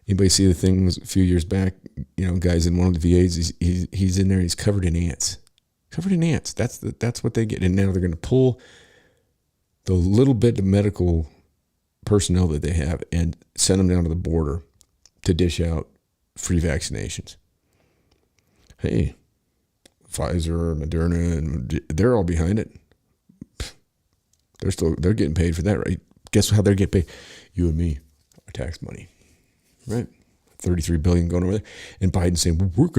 [SPEAKER 2] anybody see the things a few years back, guys in one of the VAs, he's in there, he's covered in ants. Covered in ants. That's what they get. And now they're going to pull the little bit of medical personnel that they have and send them down to the border to dish out free vaccinations. Hey, Pfizer, Moderna, and they're all behind it. They're getting paid for that, right? Guess how they're getting paid? You and me, our tax money, right? $33 billion going over there, and Biden saying, "Well,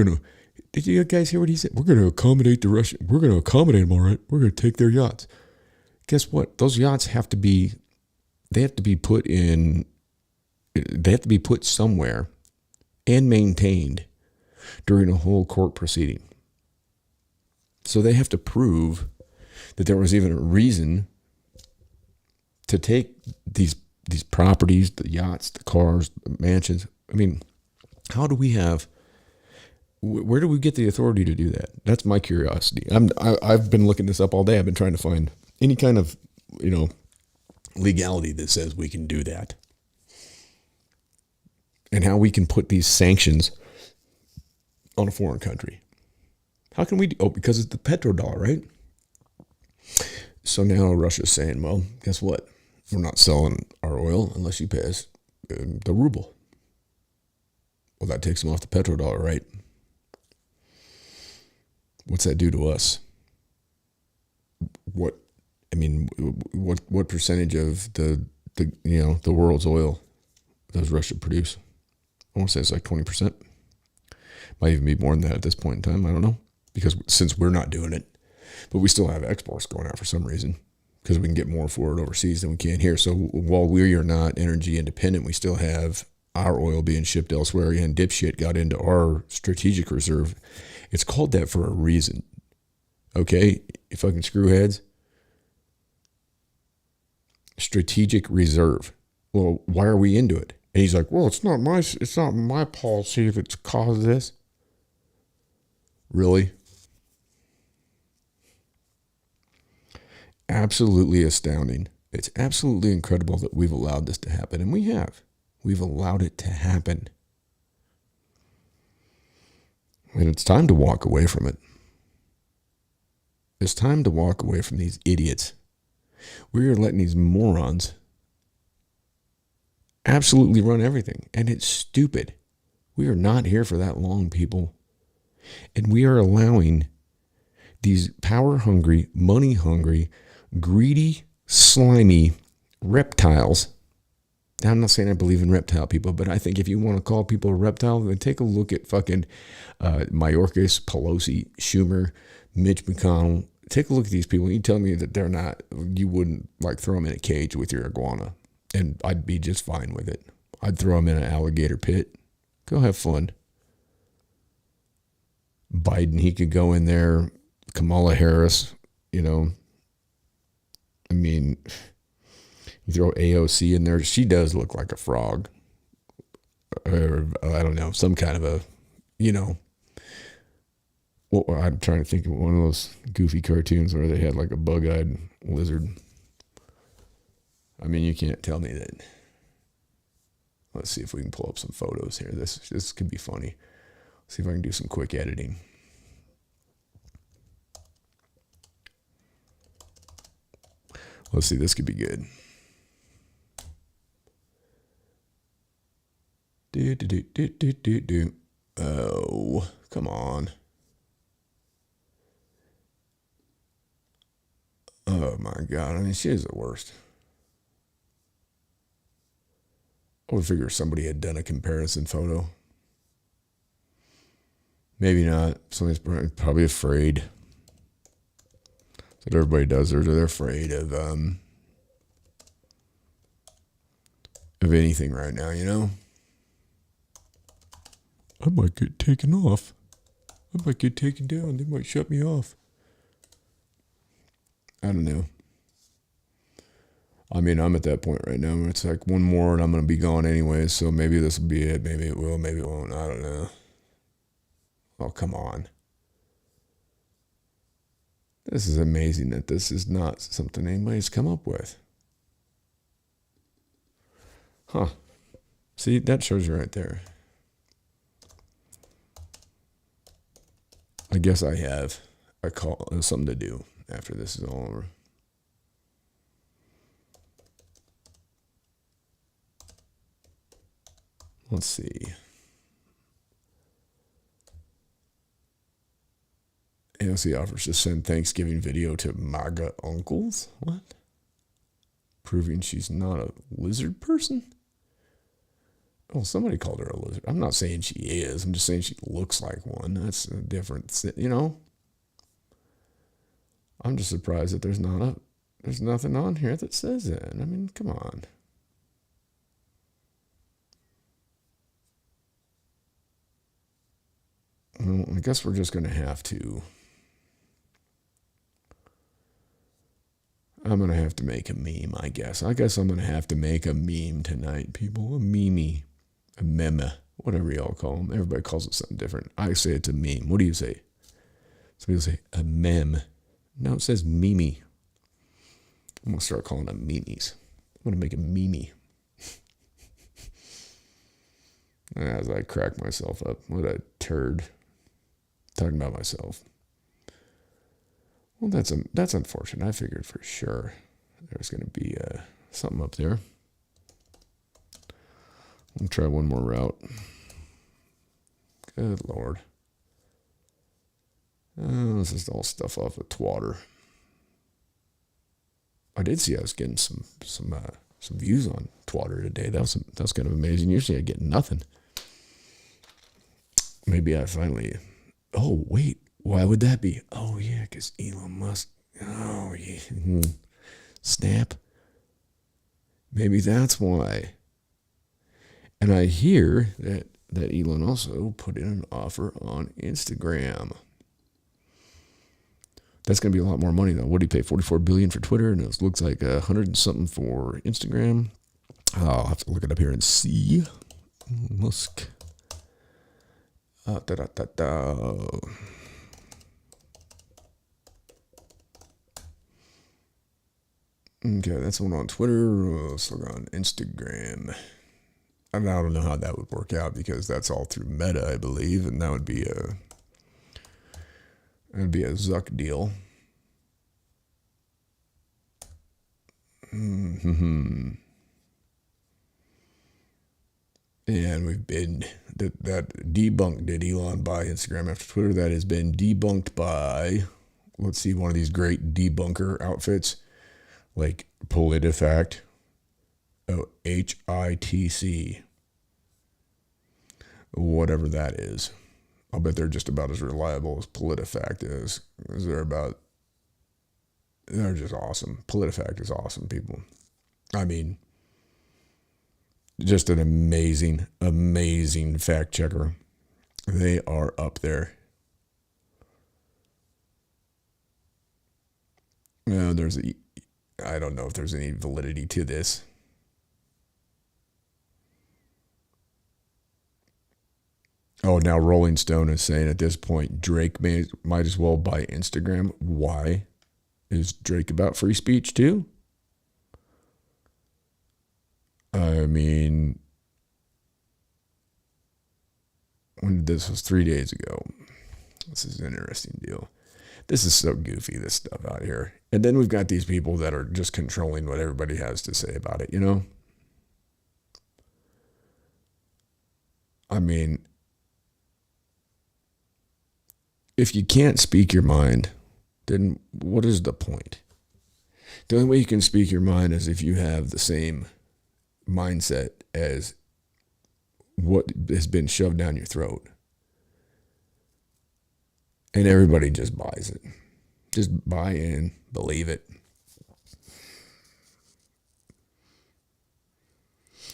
[SPEAKER 2] did you guys hear what he said? We're going to accommodate the Russians. We're going to accommodate them, all right. We're going to take their yachts." Guess what? Those yachts have to be put somewhere and maintained during a whole court proceeding. So they have to prove that there was even a reason to take these properties, the yachts, the cars, the mansions. Where do we get the authority to do that? That's my curiosity. I've been looking this up all day. I've been trying to find any kind of, legality that says we can do that. And how we can put these sanctions on a foreign country. How can we because it's the petrodollar, right? So now Russia's saying, well, guess what? We're not selling our oil unless you pay us the ruble. Well, that takes them off the petrodollar, right? What's that do to us? What percentage of the world's oil does Russia produce? I want to say it's like 20%. Might even be more than that at this point in time. I don't know. Because since we're not doing it, but we still have exports going out for some reason, because we can get more for it overseas than we can here. So while we are not energy independent, we still have our oil being shipped elsewhere, and dipshit got into our strategic reserve. It's called that for a reason. Okay? You fucking screwheads. Strategic reserve. Well, why are we into it? And he's like, well, it's not my policy that's caused this. Really? Absolutely astounding. It's absolutely incredible that we've allowed this to happen. And we have. We've allowed it to happen. And it's time to walk away from it. It's time to walk away from these idiots. We are letting these morons absolutely run everything. And it's stupid. We are not here for that long, people. And we are allowing these power-hungry, money-hungry, greedy, slimy reptiles Now, I'm not saying I believe in reptile people, but I think if you want to call people a reptile, then take a look at fucking Mayorkas, Pelosi, Schumer, Mitch McConnell. Take a look at these people. You tell me that they're not, you wouldn't like throw them in a cage with your iguana, and I'd be just fine with it. I'd throw them in an alligator pit. Go have fun. Biden, he could go in there. Kamala Harris, you know. I mean, you throw AOC in there. She does look like a frog. Or, I don't know, some kind of a, you know. Well, I'm trying to think of one of those goofy cartoons where they had like a bug-eyed lizard. I mean, you can't tell me that. Let's see if we can pull up some photos here. This could be funny. See if I can do some quick editing. Let's see, this could be good. Oh, come on. Oh my God. I mean, she is the worst. I would figure somebody had done a comparison photo. Maybe not. Somebody's probably afraid. That's what everybody does. They're afraid of anything right now, you know? I might get taken off. I might get taken down. They might shut me off. I don't know. I mean, I'm at that point right now. It's like one more and I'm going to be gone anyway. So maybe this will be it. Maybe it will. Maybe it won't. I don't know. Oh, come on. This is amazing that this is not something anybody's come up with. Huh. See, that shows you right there. I guess I have a call, something to do after this is all over. Let's see. AOC offers to send Thanksgiving video to MAGA uncles. What? Proving she's not a lizard person? Oh, somebody called her a lizard. I'm not saying she is. I'm just saying she looks like one. That's a different, you know? I'm just surprised that there's nothing on here that says that. I mean, come on. Well, I guess we're just going to have to. I'm going to have to make a meme, I guess. I guess I'm going to have to make a meme tonight, people. A meme. A meme. Whatever y'all call them. Everybody calls it something different. I say it's a meme. What do you say? Some people say a meme. No, it says meme. I'm going to start calling them memes. I'm going to make a meme. As I crack myself up. What a turd. Talking about myself. Well, that's unfortunate. I figured for sure there's going to be something up there. I'll try one more route. Good Lord. This is all stuff off of Twitter. I did see I was getting some views on Twitter today. That was kind of amazing. Usually I get nothing. Maybe I finally. Oh wait, why would that be? Oh yeah, because Elon Musk. Oh yeah, snap. Maybe that's why. And I hear that Elon also put in an offer on Instagram. That's going to be a lot more money, though. What did he pay? $44 billion for Twitter, and it looks like 100 and something for Instagram. I'll have to look it up here and see. Musk. Okay, that's one on Twitter. Let's look on Instagram. I don't know how that would work out because that's all through Meta, I believe, and that would be a Zuck deal. Mm-hmm. And we've been that debunked. Did Elon buy Instagram after Twitter? That has been debunked by, let's see, one of these great debunker outfits like PolitiFact. Oh, HITC. Whatever that is. I'll bet they're just about as reliable as PolitiFact is. They're just awesome. PolitiFact is awesome, people. I mean, just an amazing, amazing fact checker. They are up there. I don't know if there's any validity to this. Oh, now Rolling Stone is saying at this point, Drake might as well buy Instagram. Why? Is Drake about free speech too? I mean, this was 3 days ago. This is an interesting deal. This is so goofy, this stuff out here. And then we've got these people that are just controlling what everybody has to say about it, you know? I mean, if you can't speak your mind, then what is the point? The only way you can speak your mind is if you have the same mindset as what has been shoved down your throat. And everybody just buys it. Just buy in, believe it.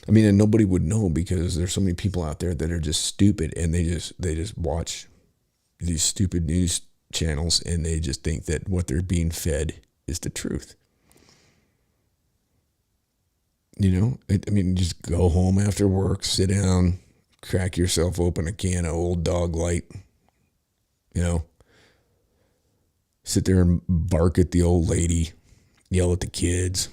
[SPEAKER 2] I mean, and nobody would know because there's so many people out there that are just stupid and they just watch these stupid news channels and they just think that what they're being fed is the truth. You know, I mean, just go home after work, sit down, crack yourself open a can of Old Dog Light, you know, sit there and bark at the old lady, yell at the kids,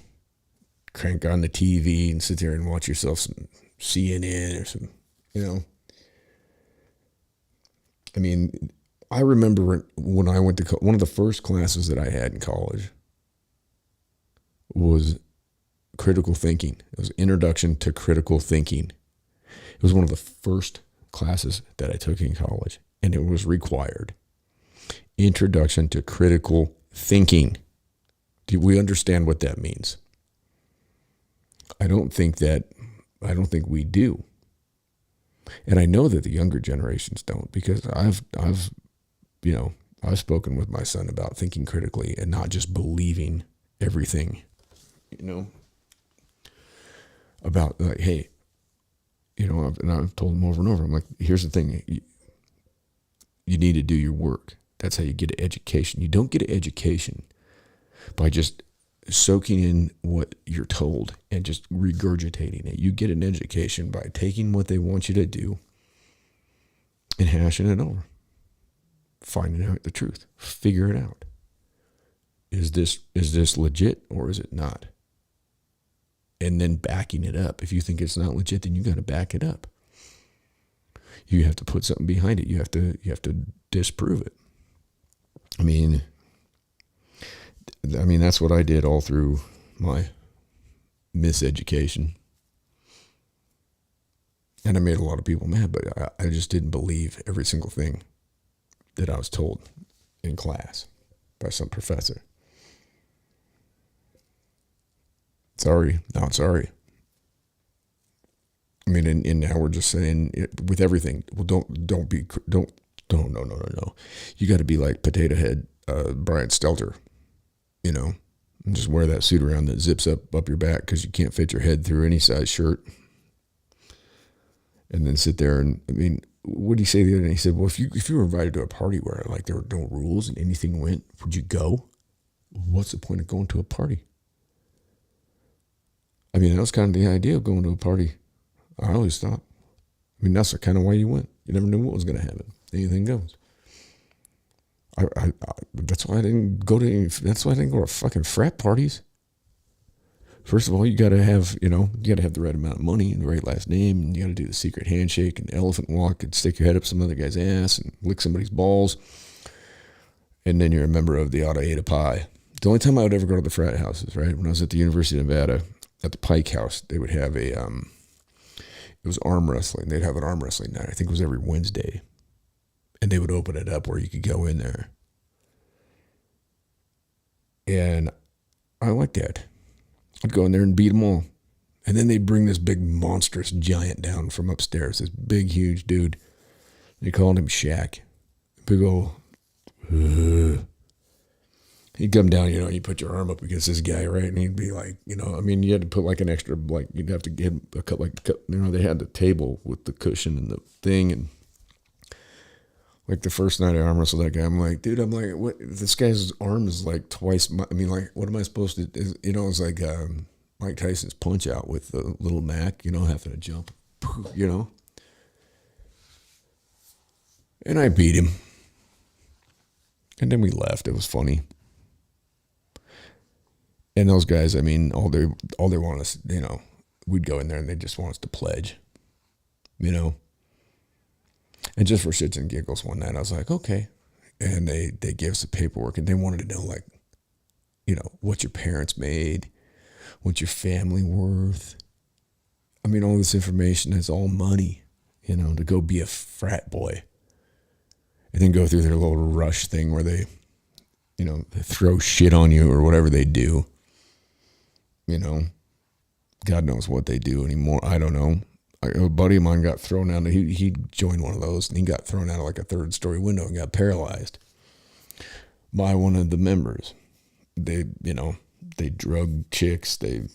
[SPEAKER 2] crank on the TV and sit there and watch yourself some CNN or some, you know. I mean, I remember when I went to one of the first classes that I had in college was critical thinking. It was Introduction to Critical Thinking. It was one of the first classes that I took in college, and it was required. Introduction to Critical Thinking. Do we understand what that means? I don't think we do. And I know that the younger generations don't, because I've spoken with my son about thinking critically and not just believing everything, you know, about like, hey, you know, and I've told him over and over, I'm like, here's the thing, you need to do your work. That's how you get an education. You don't get an education by just soaking in what you're told and just regurgitating it. You get an education by taking what they want you to do and hashing it over, finding out the truth, figure it out. Is this legit or is it not? And then backing it up. If you think it's not legit, then you got to back it up. You have to put something behind it. You have to disprove it. I mean, that's what I did all through my miseducation. And I made a lot of people mad, but I just didn't believe every single thing that I was told in class by some professor. Sorry, not sorry. I mean, and now we're just saying with everything, well, no. You got to be like Potato Head Brian Stelter, you know, and just wear that suit around that zips up your back because you can't fit your head through any size shirt. And then sit there and, I mean, what did he say the other day? He said, well, if you were invited to a party where like there were no rules and anything went, would you go? What's the point of going to a party? I mean, that was kind of the idea of going to a party. I always thought. I mean, that's the kind of way you went. You never knew what was going to happen. Anything goes. That's why I didn't go to fucking frat parties. First of all, you got to have the right amount of money and the right last name, and you got to do the secret handshake and elephant walk and stick your head up some other guy's ass and lick somebody's balls. And then you're a member of the Auto Ada Pi. The only time I would ever go to the frat houses, right, when I was at the University of Nevada, at the Pike House, they would have it was arm wrestling. They'd have an arm wrestling night. I think it was every Wednesday. And they would open it up where you could go in there. And I liked that. I'd go in there and beat them all. And then they bring this big monstrous giant down from upstairs, this big, huge dude. They called him Shaq. Big old, he'd come down, you put your arm up against this guy, right? And he'd be like, you had to put like an extra, like, you'd have to get a cup, they had the table with the cushion and the thing. And like the first night I arm wrestled that guy, I'm like, dude, what? This guy's arm is like twice what am I supposed to, it's like Mike Tyson's Punch Out with the little Mac, having to jump, And I beat him. And then we left. It was funny. And those guys, all they want us, we'd go in there and they just want us to pledge, And just for shits and giggles one night, I was like, okay. And they gave us the paperwork and they wanted to know, like, what your parents made, what's your family worth. All this information is all money, to go be a frat boy. And then go through their little rush thing where they throw shit on you or whatever they do. God knows what they do anymore. I don't know. A buddy of mine got thrown out. He joined one of those, and he got thrown out of like a 3rd-story window and got paralyzed by one of the members. They drug chicks. I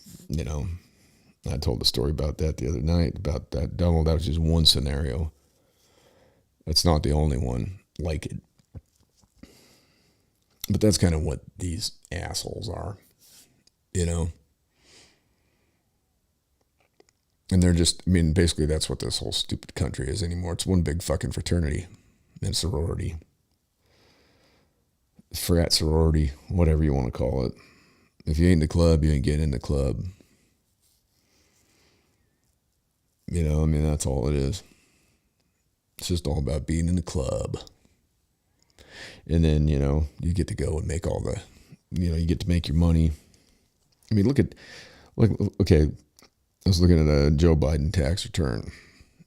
[SPEAKER 2] told the story about that the other night, about that double. That was just one scenario. That's not the only one like it. But that's kind of what these assholes are, And they're just, basically that's what this whole stupid country is anymore. It's one big fucking fraternity and sorority. Frat sorority, whatever you want to call it. If you ain't in the club, you ain't getting in the club. That's all it is. It's just all about being in the club. And then, you get to go and make all the, you get to make your money. Okay, I was looking at a Joe Biden tax return.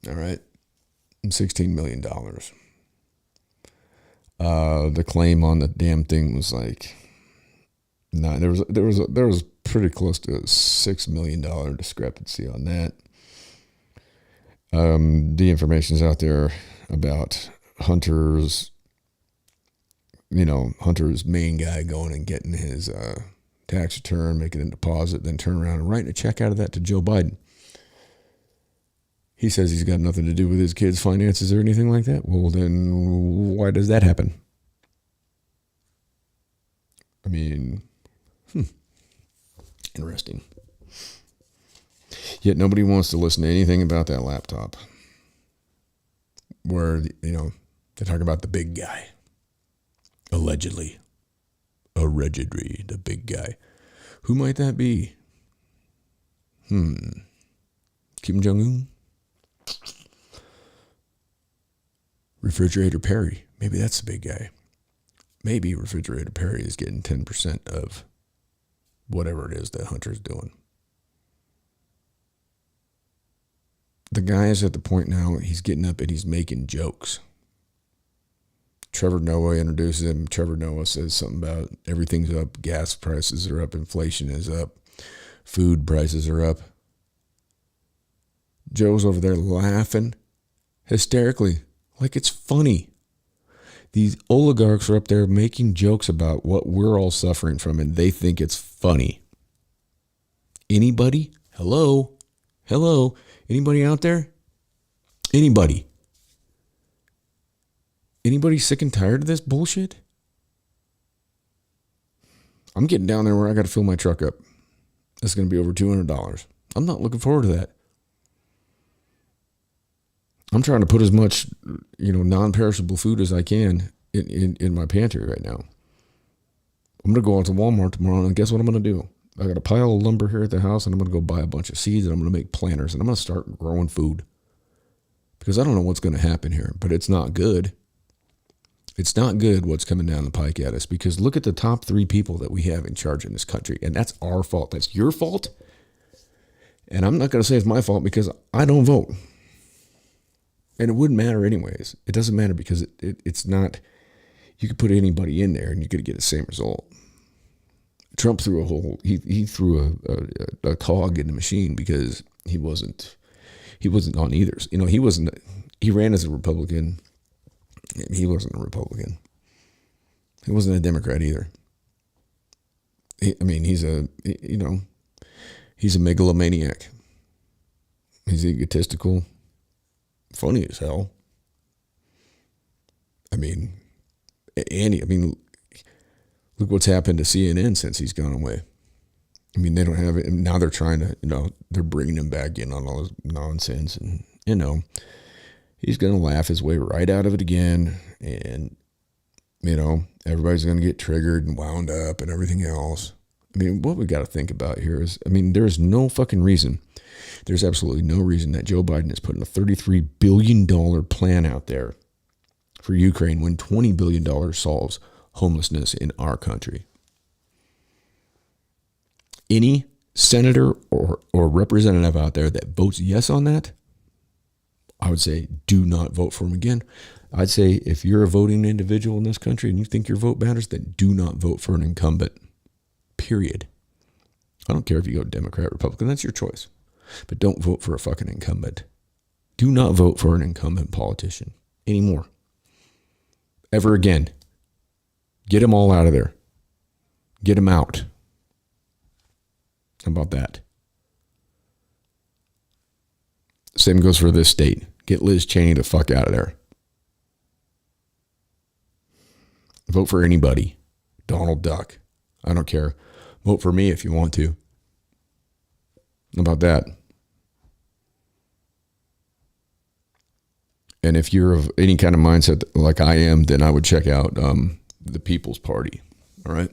[SPEAKER 2] All right. $16 million. The claim on the damn thing was like, there was pretty close to a $6 million discrepancy on that. The information's out there about Hunter's main guy going and getting his tax return, making a deposit, then turn around and writing a check out of that to Joe Biden. He says he's got nothing to do with his kids' finances or anything like that. Well, then why does that happen? Interesting. Yet nobody wants to listen to anything about that laptop where, they talk about the big guy. Allegedly, the big guy. Who might that be? Kim Jong-un? Refrigerator Perry. Maybe that's the big guy. Maybe Refrigerator Perry is getting 10% of whatever it is that Hunter's doing. The guy is at the point now, he's getting up and he's making jokes. Trevor Noah introduces him. Trevor Noah says something about everything's up, gas prices are up, inflation is up, food prices are up. Joe's over there laughing hysterically, like it's funny. These oligarchs are up there making jokes about what we're all suffering from, and they think it's funny. Anybody? Hello? Anybody out there? Anybody sick and tired of this bullshit? I'm getting down there where I got to fill my truck up. That's going to be over $200. I'm not looking forward to that. I'm trying to put as much, non-perishable food as I can in my pantry right now. I'm going to go out to Walmart tomorrow, and guess what I'm going to do? I got a pile of lumber here at the house, and I'm going to go buy a bunch of seeds, and I'm going to make planters, and I'm going to start growing food. Because I don't know what's going to happen here, but it's not good. It's not good what's coming down the pike at us, because look at the top 3 people that we have in charge in this country, and that's our fault. That's your fault. And I'm not going to say it's my fault because I don't vote. And it wouldn't matter anyways. It doesn't matter because it's not, you could put anybody in there and you're going to get the same result. Trump threw he threw a cog in the machine because he wasn't on either. You know, he ran as a Republican. He wasn't a Republican. He wasn't a Democrat either. He's a megalomaniac. He's egotistical, funny as hell. Look what's happened to CNN since he's gone away. They don't have it. And now they're trying to, they're bringing him back in on all his nonsense. And, he's going to laugh his way right out of it again. And, everybody's going to get triggered and wound up and everything else. What we got to think about here is, there's no fucking reason. There's absolutely no reason that Joe Biden is putting a $33 billion plan out there for Ukraine when $20 billion solves homelessness in our country. Any senator or representative out there that votes yes on that, I would say do not vote for him again. I'd say if you're a voting individual in this country and you think your vote matters, then do not vote for an incumbent. Period. I don't care if you go Democrat, Republican, that's your choice. But don't vote for a fucking incumbent. Do not vote for an incumbent politician anymore. Ever again. Get them all out of there. Get them out. How about that? Same goes for this state. Get Liz Cheney the fuck out of there. Vote for anybody. Donald Duck. I don't care. Vote for me if you want to. How about that? And if you're of any kind of mindset like I am, then I would check out the People's Party. All right.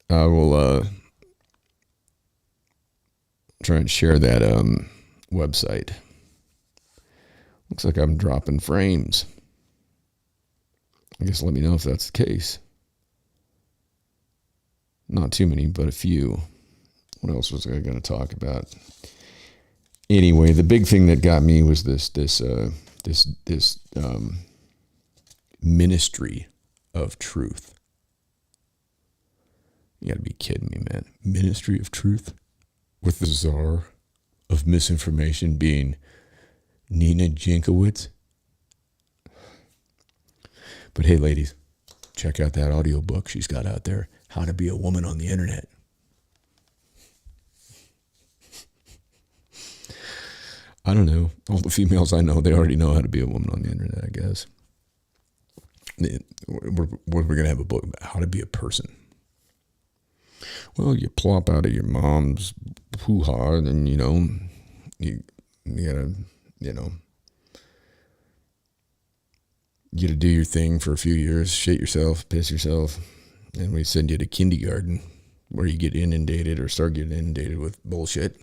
[SPEAKER 2] I will try and share that website. Looks like I'm dropping frames. I guess let me know if that's the case. Not too many, but a few. What else was I going to talk about? Anyway, the big thing that got me was this ministry of truth. You got to be kidding me, man. Ministry of truth? With the czar of misinformation being Nina Jankowicz? But hey, ladies, check out that audiobook she's got out there, How to Be a Woman on the Internet. I don't know. All the females I know, they already know how to be a woman on the internet, I guess. We're going to have a book about how to be a person. Well, you plop out of your mom's hoo-ha, and then, you gotta, you gotta do your thing for a few years, shit yourself, piss yourself, and we send you to kindergarten where you get inundated or start getting inundated with bullshit.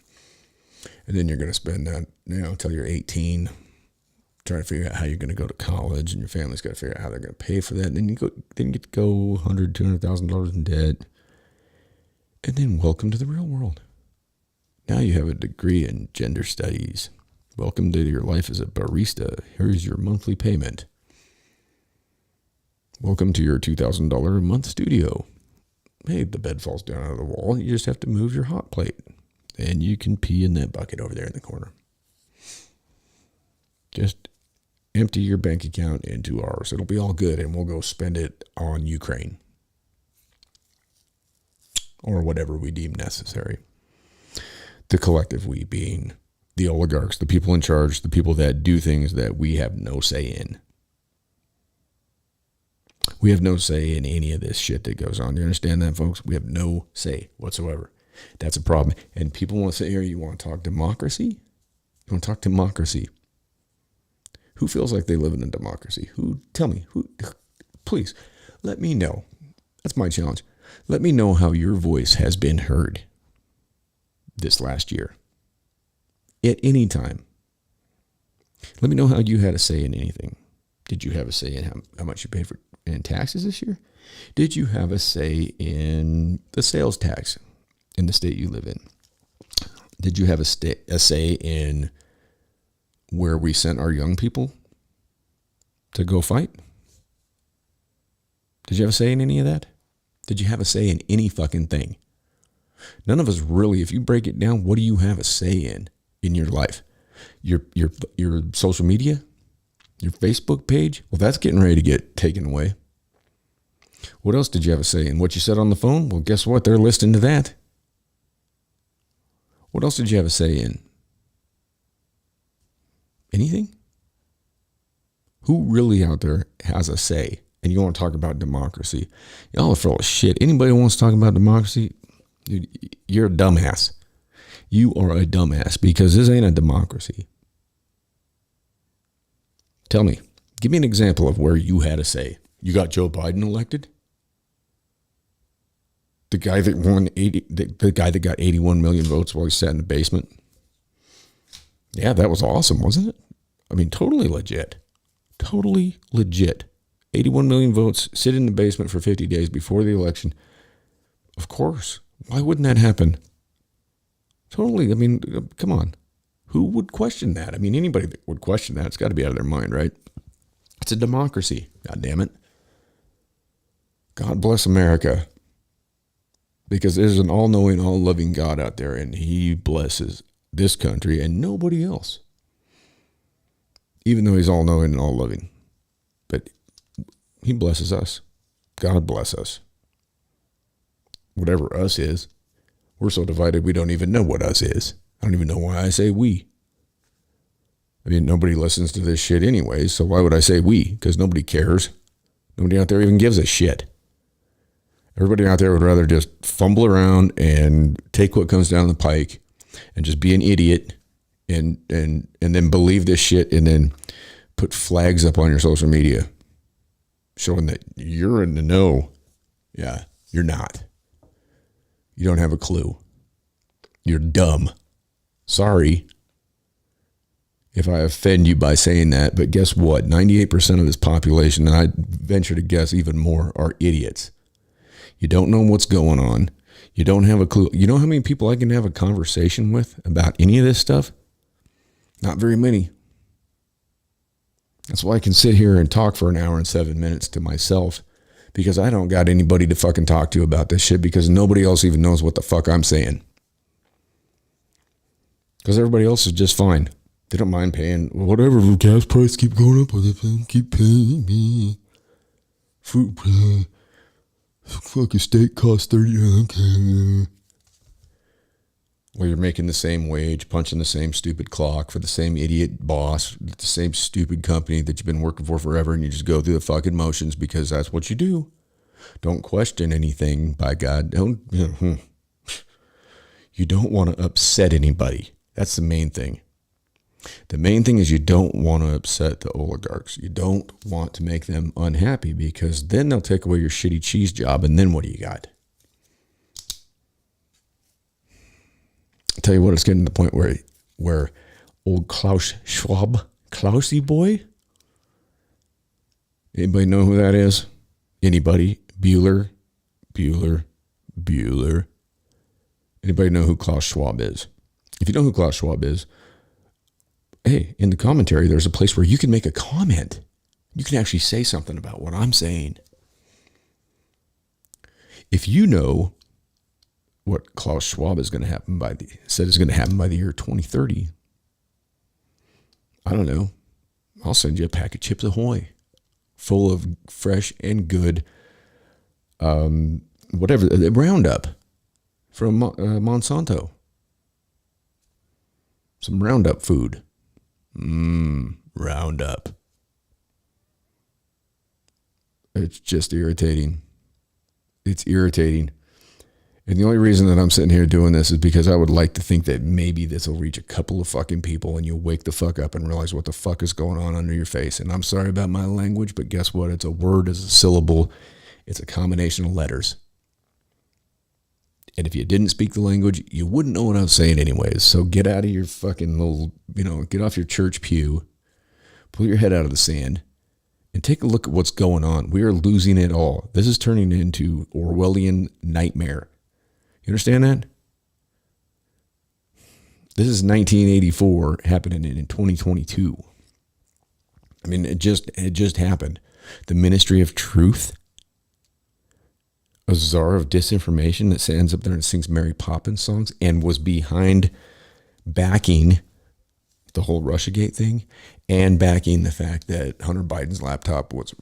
[SPEAKER 2] And then you're going to spend that, until you're 18, trying to figure out how you're going to go to college, and your family's got to figure out how they're going to pay for that. And then you get to go $100,000, $200,000 in debt. And then welcome to the real world. Now you have a degree in gender studies. Welcome to your life as a barista. Here's your monthly payment. Welcome to your $2,000 a month studio. Hey, the bed falls down out of the wall. You just have to move your hot plate. And you can pee in that bucket over there in the corner. Just empty your bank account into ours. It'll be all good, and we'll go spend it on Ukraine. Or whatever we deem necessary. The collective we being the oligarchs, the people in charge, the people that do things that we have no say in. We have no say in any of this shit that goes on. You understand that, folks? We have no say whatsoever. That's a problem. And people want to sit here, you want to talk democracy? You want to talk democracy? Who feels like they live in a democracy? Tell me, please, let me know. That's my challenge. Let me know how your voice has been heard this last year. At any time. Let me know how you had a say in anything. Did you have a say in how much you paid in taxes this year? Did you have a say in the sales tax in the state you live in? Did you have a say in where we sent our young people to go fight? Did you have a say in any of that? Did you have a say in any fucking thing? None of us really, if you break it down, what do you have a say in your life? Your social media? Your Facebook page? Well, that's getting ready to get taken away. What else did you have a say in? What you said on the phone? Well, guess what? They're listening to that. What else did you have a say in? Anything? Who really out there has a say? And you want to talk about democracy? Y'all are full of shit. Anybody who wants to talk about democracy, dude, you're a dumbass. You are a dumbass because this ain't a democracy. Tell me, give me an example of where you had a say. You got Joe Biden elected? The guy that won the guy that got 81 million votes while he sat in the basement. Yeah, that was awesome, wasn't it? I mean, totally legit. Totally legit. 81 million votes, sit in the basement for 50 days before the election. Of course. Why wouldn't that happen? Totally. I mean, come on. Who would question that? I mean, anybody that would question that, it's got to be out of their mind, right? It's a democracy. God damn it. God bless America. Because there's an all-knowing, all-loving God out there, and he blesses this country and nobody else. Even though he's all-knowing and all-loving. But he blesses us. God bless us. Whatever us is. We're so divided we don't even know what us is. I don't even know why I say we. I mean, nobody listens to this shit anyways, so why would I say we? Because nobody cares. Nobody out there even gives a shit. Everybody out there would rather just fumble around and take what comes down the pike and just be an idiot and then believe this shit and then put flags up on your social media showing that you're in the know. Yeah, you're not. You don't have a clue. You're dumb. Sorry if I offend you by saying that, but guess what? 98% of this population, and I venture to guess even more, are idiots. You don't know what's going on. You don't have a clue. You know how many people I can have a conversation with about any of this stuff? Not very many. That's why I can sit here and talk for an hour and 7 minutes to myself, because I don't got anybody to fucking talk to about this shit, because nobody else even knows what the fuck I'm saying. Because everybody else is just fine. They don't mind paying whatever. Gas price keep going up, keep paying me. Food, fucking steak costs $30. Okay. Well, you're making the same wage, punching the same stupid clock for the same idiot boss, the same stupid company that you've been working for forever, and you just go through the fucking motions because that's what you do. Don't question anything, by God. You don't want to upset anybody. That's the main thing. The main thing is you don't want to upset the oligarchs. You don't want to make them unhappy, because then they'll take away your shitty cheese job, and then what do you got? I'll tell you what, it's getting to the point where old Klaus Schwab, Klausy boy, anybody know who that is? Anybody? Bueller. Anybody know who Klaus Schwab is? If you know who Klaus Schwab is, hey, in the commentary, there's a place where you can make a comment. You can actually say something about what I'm saying. If you know what Klaus Schwab is going to happen said is going to happen by the year 2030, I don't know. I'll send you a pack of Chips Ahoy full of fresh and good, Roundup from Monsanto. Some Roundup food. Roundup. It's just irritating. It's irritating. And the only reason that I'm sitting here doing this is because I would like to think that maybe this will reach a couple of fucking people and you'll wake the fuck up and realize what the fuck is going on under your face. And I'm sorry about my language, but guess what? It's a word, it's a syllable, it's a combination of letters. And if you didn't speak the language, you wouldn't know what I was saying anyways. So get out of your fucking little, get off your church pew, pull your head out of the sand, and take a look at what's going on. We are losing it all. This is turning into Orwellian nightmare. You understand that? This is 1984 happening in 2022. I mean, it just happened. The Ministry of Truth. a czar of disinformation that stands up there and sings Mary Poppins songs and was behind backing the whole Russiagate thing and backing the fact that Hunter Biden's laptop was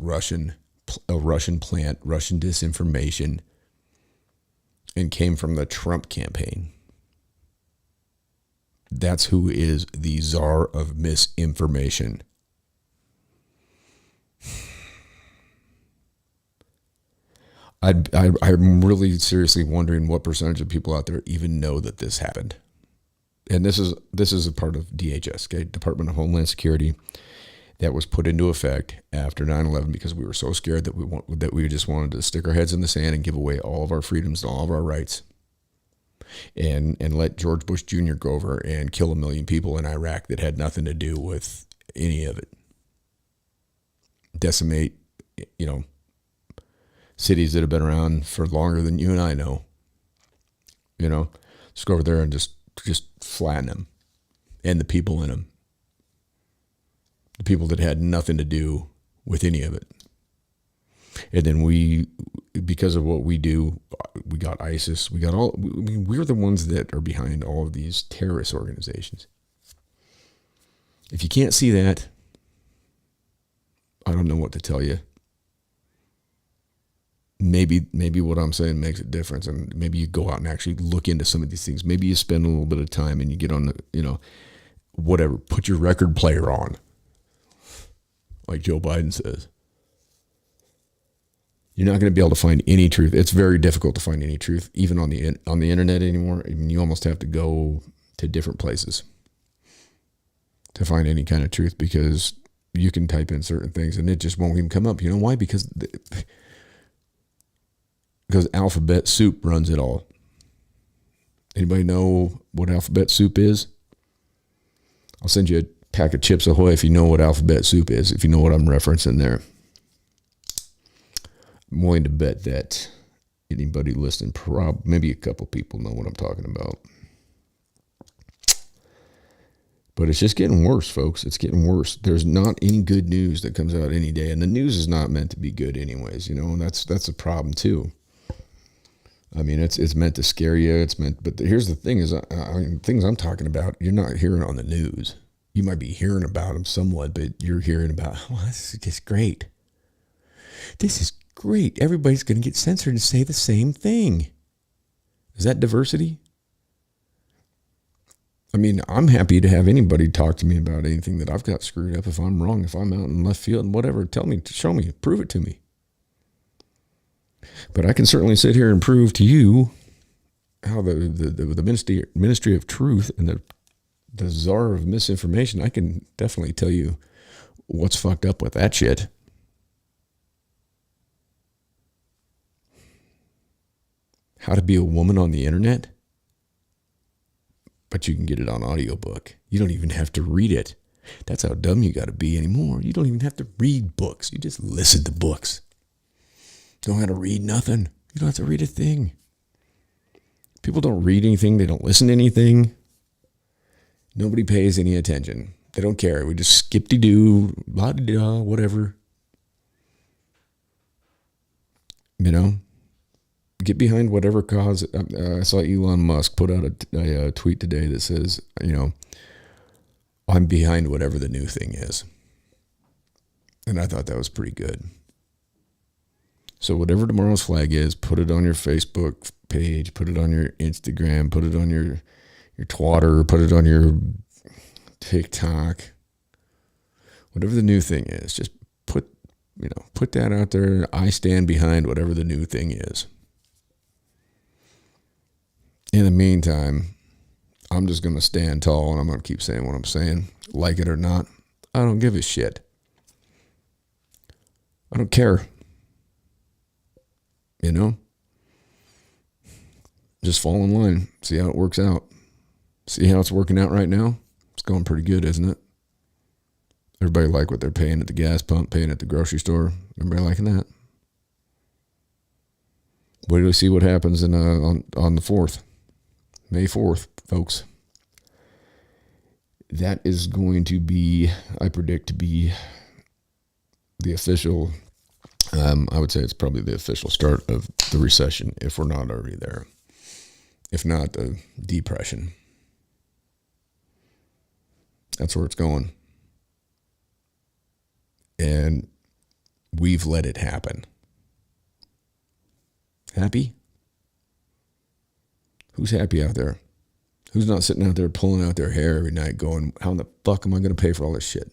[SPEAKER 2] a Russian plant, Russian disinformation, and came from the Trump campaign. That's who is the czar of misinformation. I'm really seriously wondering what percentage of people out there even know that this happened. And this is a part of DHS, okay, Department of Homeland Security, that was put into effect after 9/11 because we were so scared that we just wanted to stick our heads in the sand and give away all of our freedoms and all of our rights, and let George Bush Jr. go over and kill 1 million people in Iraq that had nothing to do with any of it. Decimate, cities that have been around for longer than you and I know. Just go over there and just flatten them and the people in them. The people that had nothing to do with any of it. And then because of what we do, we got ISIS. We're the ones that are behind all of these terrorist organizations. If you can't see that, I don't know what to tell you. Maybe what I'm saying makes a difference, and maybe you go out and actually look into some of these things. Maybe you spend a little bit of time and you get on the, whatever, put your record player on, like Joe Biden says. You're not going to be able to find any truth. It's very difficult to find any truth, even on the internet anymore. I mean, you almost have to go to different places to find any kind of truth, because you can type in certain things and it just won't even come up. You know why? Because alphabet soup runs it all. Anybody know what alphabet soup is? I'll send you a pack of Chips Ahoy if you know what alphabet soup is, if you know what I'm referencing there. I'm willing to bet that anybody listening, maybe a couple people know what I'm talking about. But it's just getting worse, folks. It's getting worse. There's not any good news that comes out any day, and the news is not meant to be good anyways, and that's a problem too. I mean, it's meant to scare you. But here's the thing: things I'm talking about, you're not hearing on the news. You might be hearing about them somewhat, but you're hearing about, this is just great. This is great. Everybody's going to get censored and say the same thing. Is that diversity? I mean, I'm happy to have anybody talk to me about anything that I've got screwed up. If I'm wrong, if I'm out in left field and whatever, tell me, show me, prove it to me. But I can certainly sit here and prove to you how the ministry of truth and the czar of misinformation, I can definitely tell you what's fucked up with that shit. How to be a woman on the internet? But you can get it on audiobook. You don't even have to read it. That's how dumb you got to be anymore. You don't even have to read books. You just listen to books. You don't have to read nothing. You don't have to read a thing. People don't read anything. They don't listen to anything. Nobody pays any attention. They don't care. We just skip-de-doo, la-di-da, whatever. Get behind whatever cause. I saw Elon Musk put out a tweet today that says, I'm behind whatever the new thing is. And I thought that was pretty good. So whatever tomorrow's flag is, put it on your Facebook page, put it on your Instagram, put it on your Twitter, put it on your TikTok. Whatever the new thing is, just put that out there. I stand behind whatever the new thing is. In the meantime, I'm just going to stand tall and I'm going to keep saying what I'm saying. Like it or not, I don't give a shit. I don't care. Just fall in line. See how it works out. See how it's working out right now? It's going pretty good, isn't it? Everybody like what they're paying at the gas pump, paying at the grocery store. Everybody liking that? Wait till we see what happens on the 4th. May 4th, folks. That is going to be, I predict, to be the official I would say it's probably the official start of the recession, if we're not already there. If not, the depression. That's where it's going. And we've let it happen. Happy? Who's happy out there? Who's not sitting out there pulling out their hair every night going, how in the fuck am I going to pay for all this shit?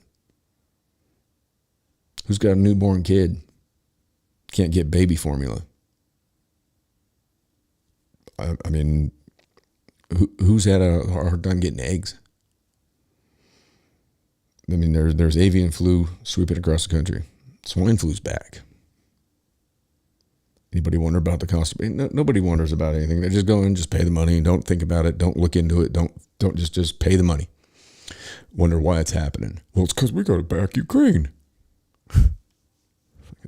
[SPEAKER 2] Who's got a newborn kid? Can't get baby formula. I mean, who's had a hard time getting eggs? I mean, there's avian flu sweeping across the country. Swine flu's back. Anybody wonder about the cost? Nobody wonders about anything. They just go and just pay the money and don't think about it. Don't look into it. Don't just pay the money. Wonder why it's happening. Well, it's because we got to back Ukraine.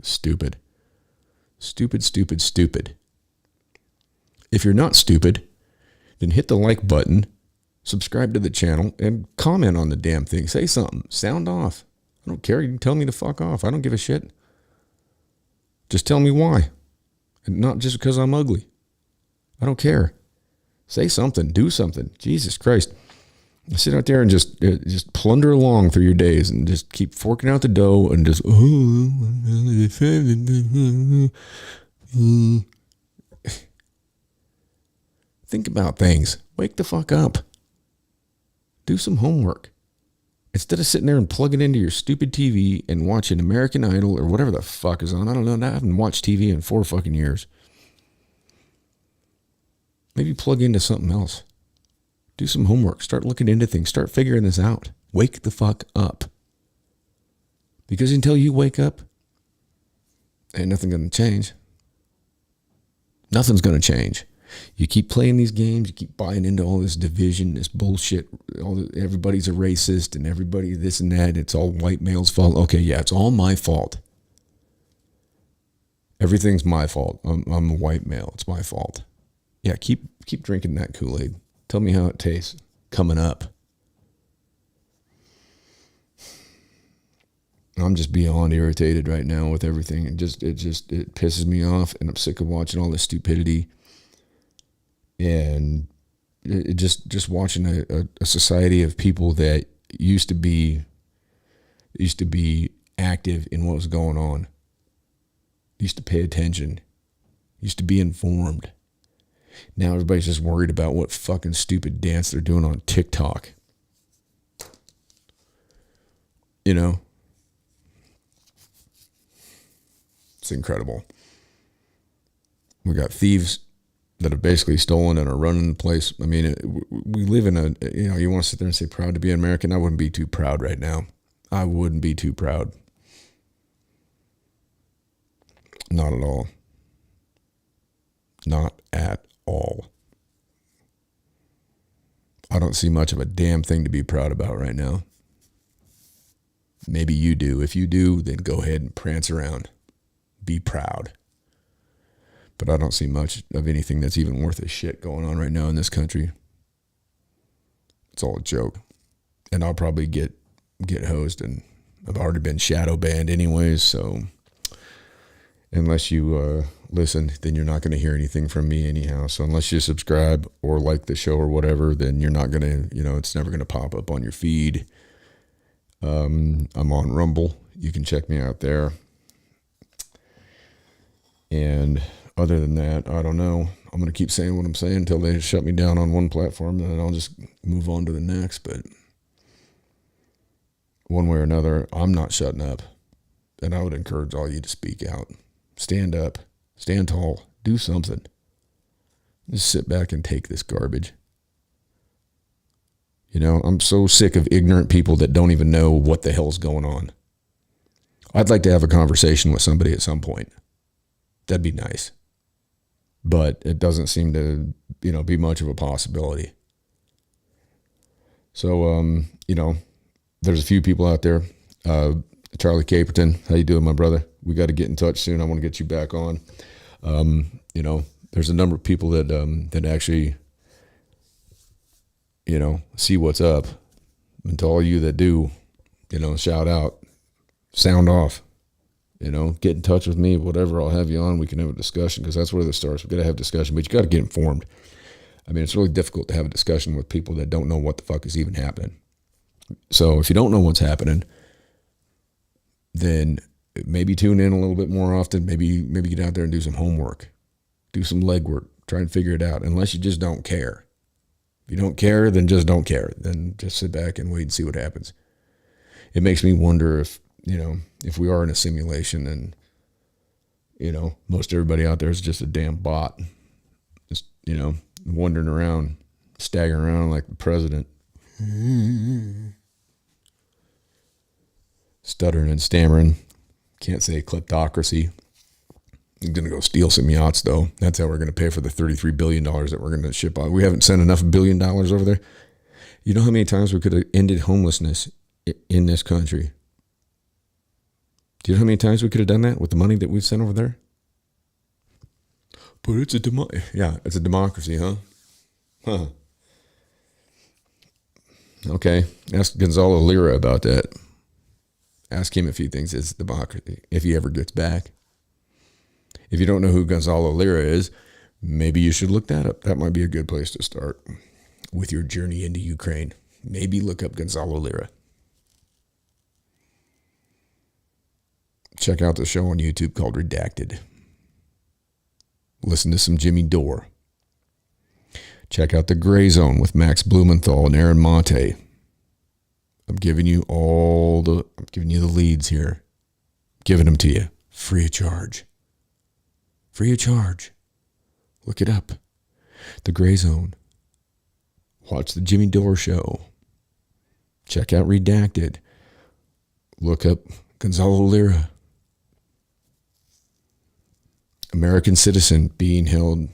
[SPEAKER 2] Stupid. Stupid. If you're not stupid, then hit the like button, subscribe to the channel, and comment on the damn thing. Say something. Sound off. I don't care. You can tell me to fuck off. I don't give a shit. Just tell me why. And not just because I'm ugly. I don't care. Say something. Do something. Jesus Christ. Sit out there and just plunder along through your days and just keep forking out the dough and just think about things. Wake the fuck up. Do some homework. Instead of sitting there and plugging into your stupid TV and watching American Idol or whatever the fuck is on. I don't know. I haven't watched TV in 4 fucking years. Maybe plug into something else. Do some homework. Start looking into things. Start figuring this out. Wake the fuck up. Because until you wake up, ain't nothing going to change. Nothing's going to change. You keep playing these games, you keep buying into all this division, this bullshit, everybody's a racist and everybody this and that, it's all white male's fault. Okay, yeah, it's all my fault. Everything's my fault. I'm a white male, it's my fault. Yeah, keep drinking that Kool-Aid. Tell me how it tastes coming up. I'm just beyond irritated right now with everything. It pisses me off, and I'm sick of watching all this stupidity. And it just watching a society of people that used to be active in what was going on, used to pay attention, used to be informed. Now everybody's just worried about what fucking stupid dance they're doing on TikTok. You know? It's incredible. We got thieves that have basically stolen and are running the place. I mean, we live in you want to sit there and say proud to be an American? I wouldn't be too proud right now. I wouldn't be too proud. Not at all. Not at all. I don't see much of a damn thing to be proud about right now. Maybe you do. If you do, then go ahead and prance around. Be proud. But I don't see much of anything that's even worth a shit going on right now in this country. It's all a joke. And I'll probably get hosed, and I've already been shadow banned anyways, so unless you listen, then you're not going to hear anything from me anyhow. So unless you subscribe or like the show or whatever, then you're not going to, it's never going to pop up on your feed. I'm on Rumble. You can check me out there. And other than that, I don't know. I'm going to keep saying what I'm saying until they shut me down on one platform, and then I'll just move on to the next. But one way or another, I'm not shutting up. And I would encourage all you to speak out. Stand up. Stand tall. Do something. Just sit back and take this garbage. I'm so sick of ignorant people that don't even know what the hell's going on. I'd like to have a conversation with somebody at some point. That'd be nice. But it doesn't seem to, be much of a possibility. So, there's a few people out there. Charlie Caperton, how you doing, my brother? We got to get in touch soon. I want to get you back on. There's a number of people that actually, see what's up. And to all you that do, shout out, sound off. Get in touch with me, whatever. I'll have you on. We can have a discussion because that's where this starts. We've got to have discussion, but you got to get informed. I mean, it's really difficult to have a discussion with people that don't know what the fuck is even happening. So if you don't know what's happening, then maybe tune in a little bit more often. Maybe get out there and do some homework, do some legwork, try and figure it out. Unless you just don't care. If you don't care, then just don't care. Then just sit back and wait and see what happens. It makes me wonder if we are in a simulation and, most everybody out there is just a damn bot. Just, wandering around, staggering around like the president. Stuttering and stammering. Can't say kleptocracy. I'm going to go steal some yachts, though. That's how we're going to pay for the $33 billion that we're going to ship out. We haven't sent enough $1 billion over there. You know how many times we could have ended homelessness in this country? Do you know how many times we could have done that with the money that we've sent over there? But it's it's a democracy, huh? Huh. Okay, ask Gonzalo Lira about that. Ask him if he thinks it's democracy, if he ever gets back. If you don't know who Gonzalo Lira is, maybe you should look that up. That might be a good place to start with your journey into Ukraine. Maybe look up Gonzalo Lira. Check out the show on YouTube called Redacted. Listen to some Jimmy Dore. Check out The Gray Zone with Max Blumenthal and Aaron Monte. I'm giving you the leads here. Giving them to you. Free of charge. Free of charge. Look it up. The Gray Zone. Watch the Jimmy Dore show. Check out Redacted. Look up Gonzalo Lira. American citizen being held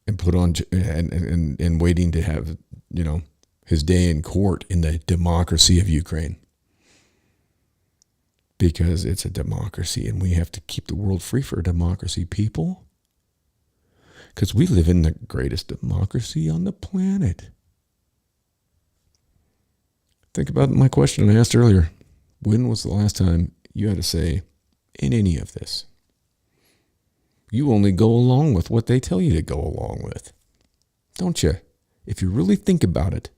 [SPEAKER 2] and put on and waiting to have, his day in court in the democracy of Ukraine. Because it's a democracy and we have to keep the world free for a democracy, people. Because we live in the greatest democracy on the planet. Think about my question I asked earlier. When was the last time you had a say in any of this? You only go along with what they tell you to go along with. Don't you? If you really think about it.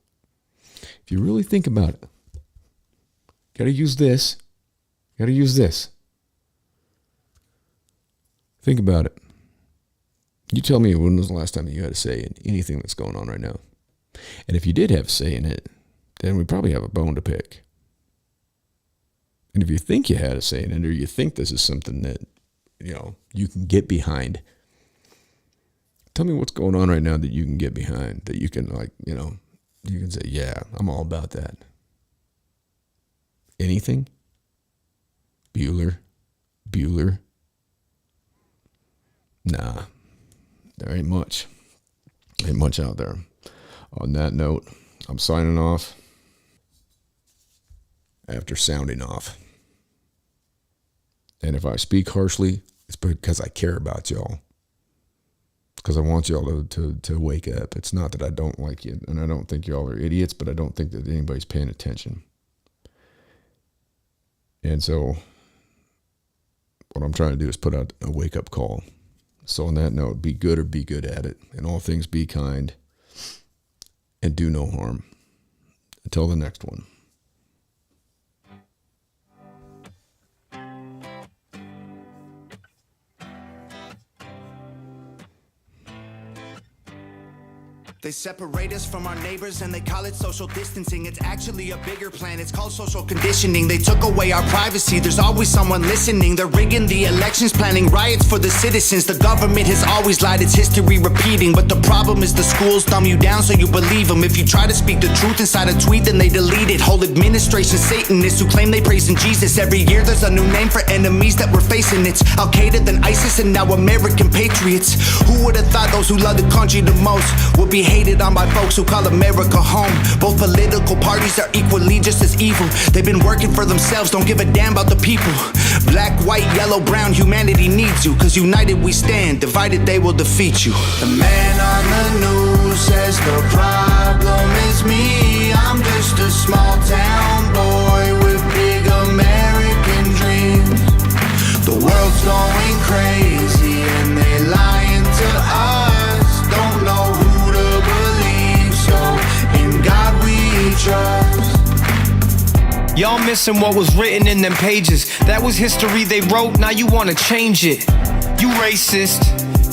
[SPEAKER 2] Gotta use this. Think about it. You tell me when was the last time you had a say in anything that's going on right now. And if you did have a say in it, then we probably have a bone to pick. And if you think you had a say in it, or you think this is something that, you can get behind, tell me what's going on right now that you can get behind, that you can you can say, yeah, I'm all about that. Anything? Bueller? Nah, there ain't much. Ain't much out there. On that note, I'm signing off after sounding off. And if I speak harshly, it's because I care about y'all. Because I want y'all to wake up. It's not that I don't like you, and I don't think y'all are idiots, but I don't think that anybody's paying attention. And so what I'm trying to do is put out a wake-up call. So on that note, be good or be good at it. In all things, be kind and do no harm. Until the next one.
[SPEAKER 1] They separate us from our neighbors and they call it social distancing. It's actually a bigger plan, it's called social conditioning. They took away our privacy, there's always someone listening. They're rigging the elections, planning riots for the citizens. The government has always lied, it's history repeating. But the problem is the schools dumb you down so you believe them. If you try to speak the truth inside a tweet, then they delete it. Whole administration Satanists who claim they praise in Jesus. Every year there's a new name for enemies that we're facing. It's Al-Qaeda, then ISIS, and now American patriots. Who would have thought those who love the country the most would be hated on by folks who call America home? Both political parties are equally just as evil. They've been working for themselves, don't give a damn about the people. Black, white, yellow, brown, humanity needs you. Cause united we stand, divided they will defeat you. The man on the news says the problem is me. I'm just a small town boy with big American dreams.
[SPEAKER 8] Y'all missing what was written in them pages. That was history they wrote, now you wanna change it. You racist,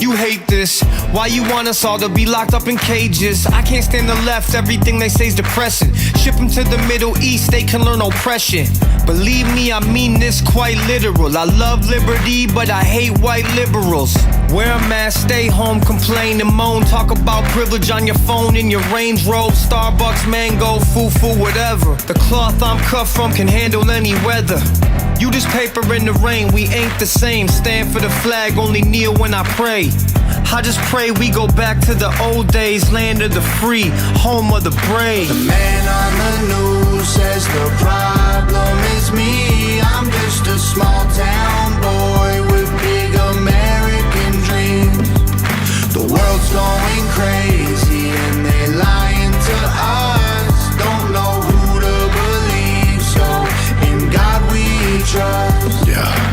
[SPEAKER 8] you hate this. Why you want us all to be locked up in cages? I can't stand the left, everything they say's depressing. Ship them to the Middle East, they can learn oppression. Believe me, I mean this quite literal. I love liberty, but I hate white liberals. Wear a mask, stay home, complain and moan. Talk about privilege on your phone in your Range Rover, Starbucks, mango, foo-foo, whatever. The cloth I'm cut from can handle any weather. You just paper in the rain, we ain't the same. Stand for the flag, only kneel when I pray. I just pray we go back to the old days, land of the free, home of the brave.
[SPEAKER 1] The man on the news says the problem is me. I'm just a small town boy with big American dreams. The world's going crazy and they lying to us. Don't know who to believe, so in God we trust.
[SPEAKER 9] Yeah.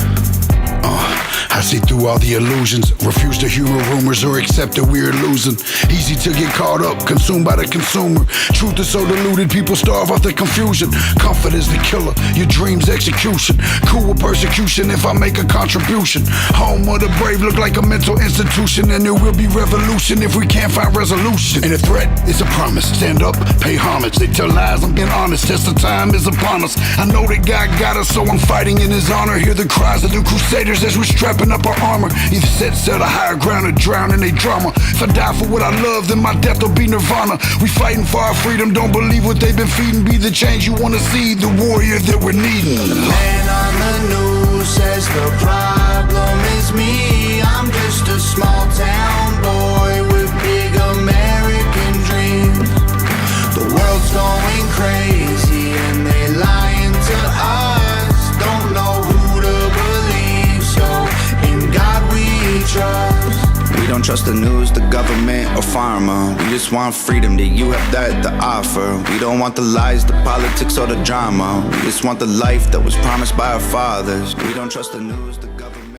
[SPEAKER 9] I see through all the illusions, refuse to hear rumors or accept that we're losing. Easy to get caught up, consumed by the consumer. Truth is so diluted, people starve off the confusion. Comfort is the killer, your dreams execution. Cool with persecution if I make a contribution. Home of the brave look like a mental institution, and there will be revolution if we can't find resolution. And a threat is a promise, stand up, pay homage. They tell lies, I'm being honest, test of time is upon us. I know that God got us, so I'm fighting in his honor. Hear the cries of the crusaders as we're strapping up our armor. Either set the higher ground or drown in a drama. If I die for what I love, then my death will be nirvana. We fighting for our freedom, don't believe what they've been feeding. Be the change you wanna see, the warrior that we're needing.
[SPEAKER 1] The man on the news says the problem is me. I'm just a small town boy with big American dreams. The world's going crazy and they lying to us. Don't know who to believe, so in God we trust.
[SPEAKER 10] We don't trust the news, the government, or pharma. We just want freedom, that you have that to offer. We don't want the lies, the politics, or the drama. We just want the life that was promised by our fathers. We don't trust the news, the government.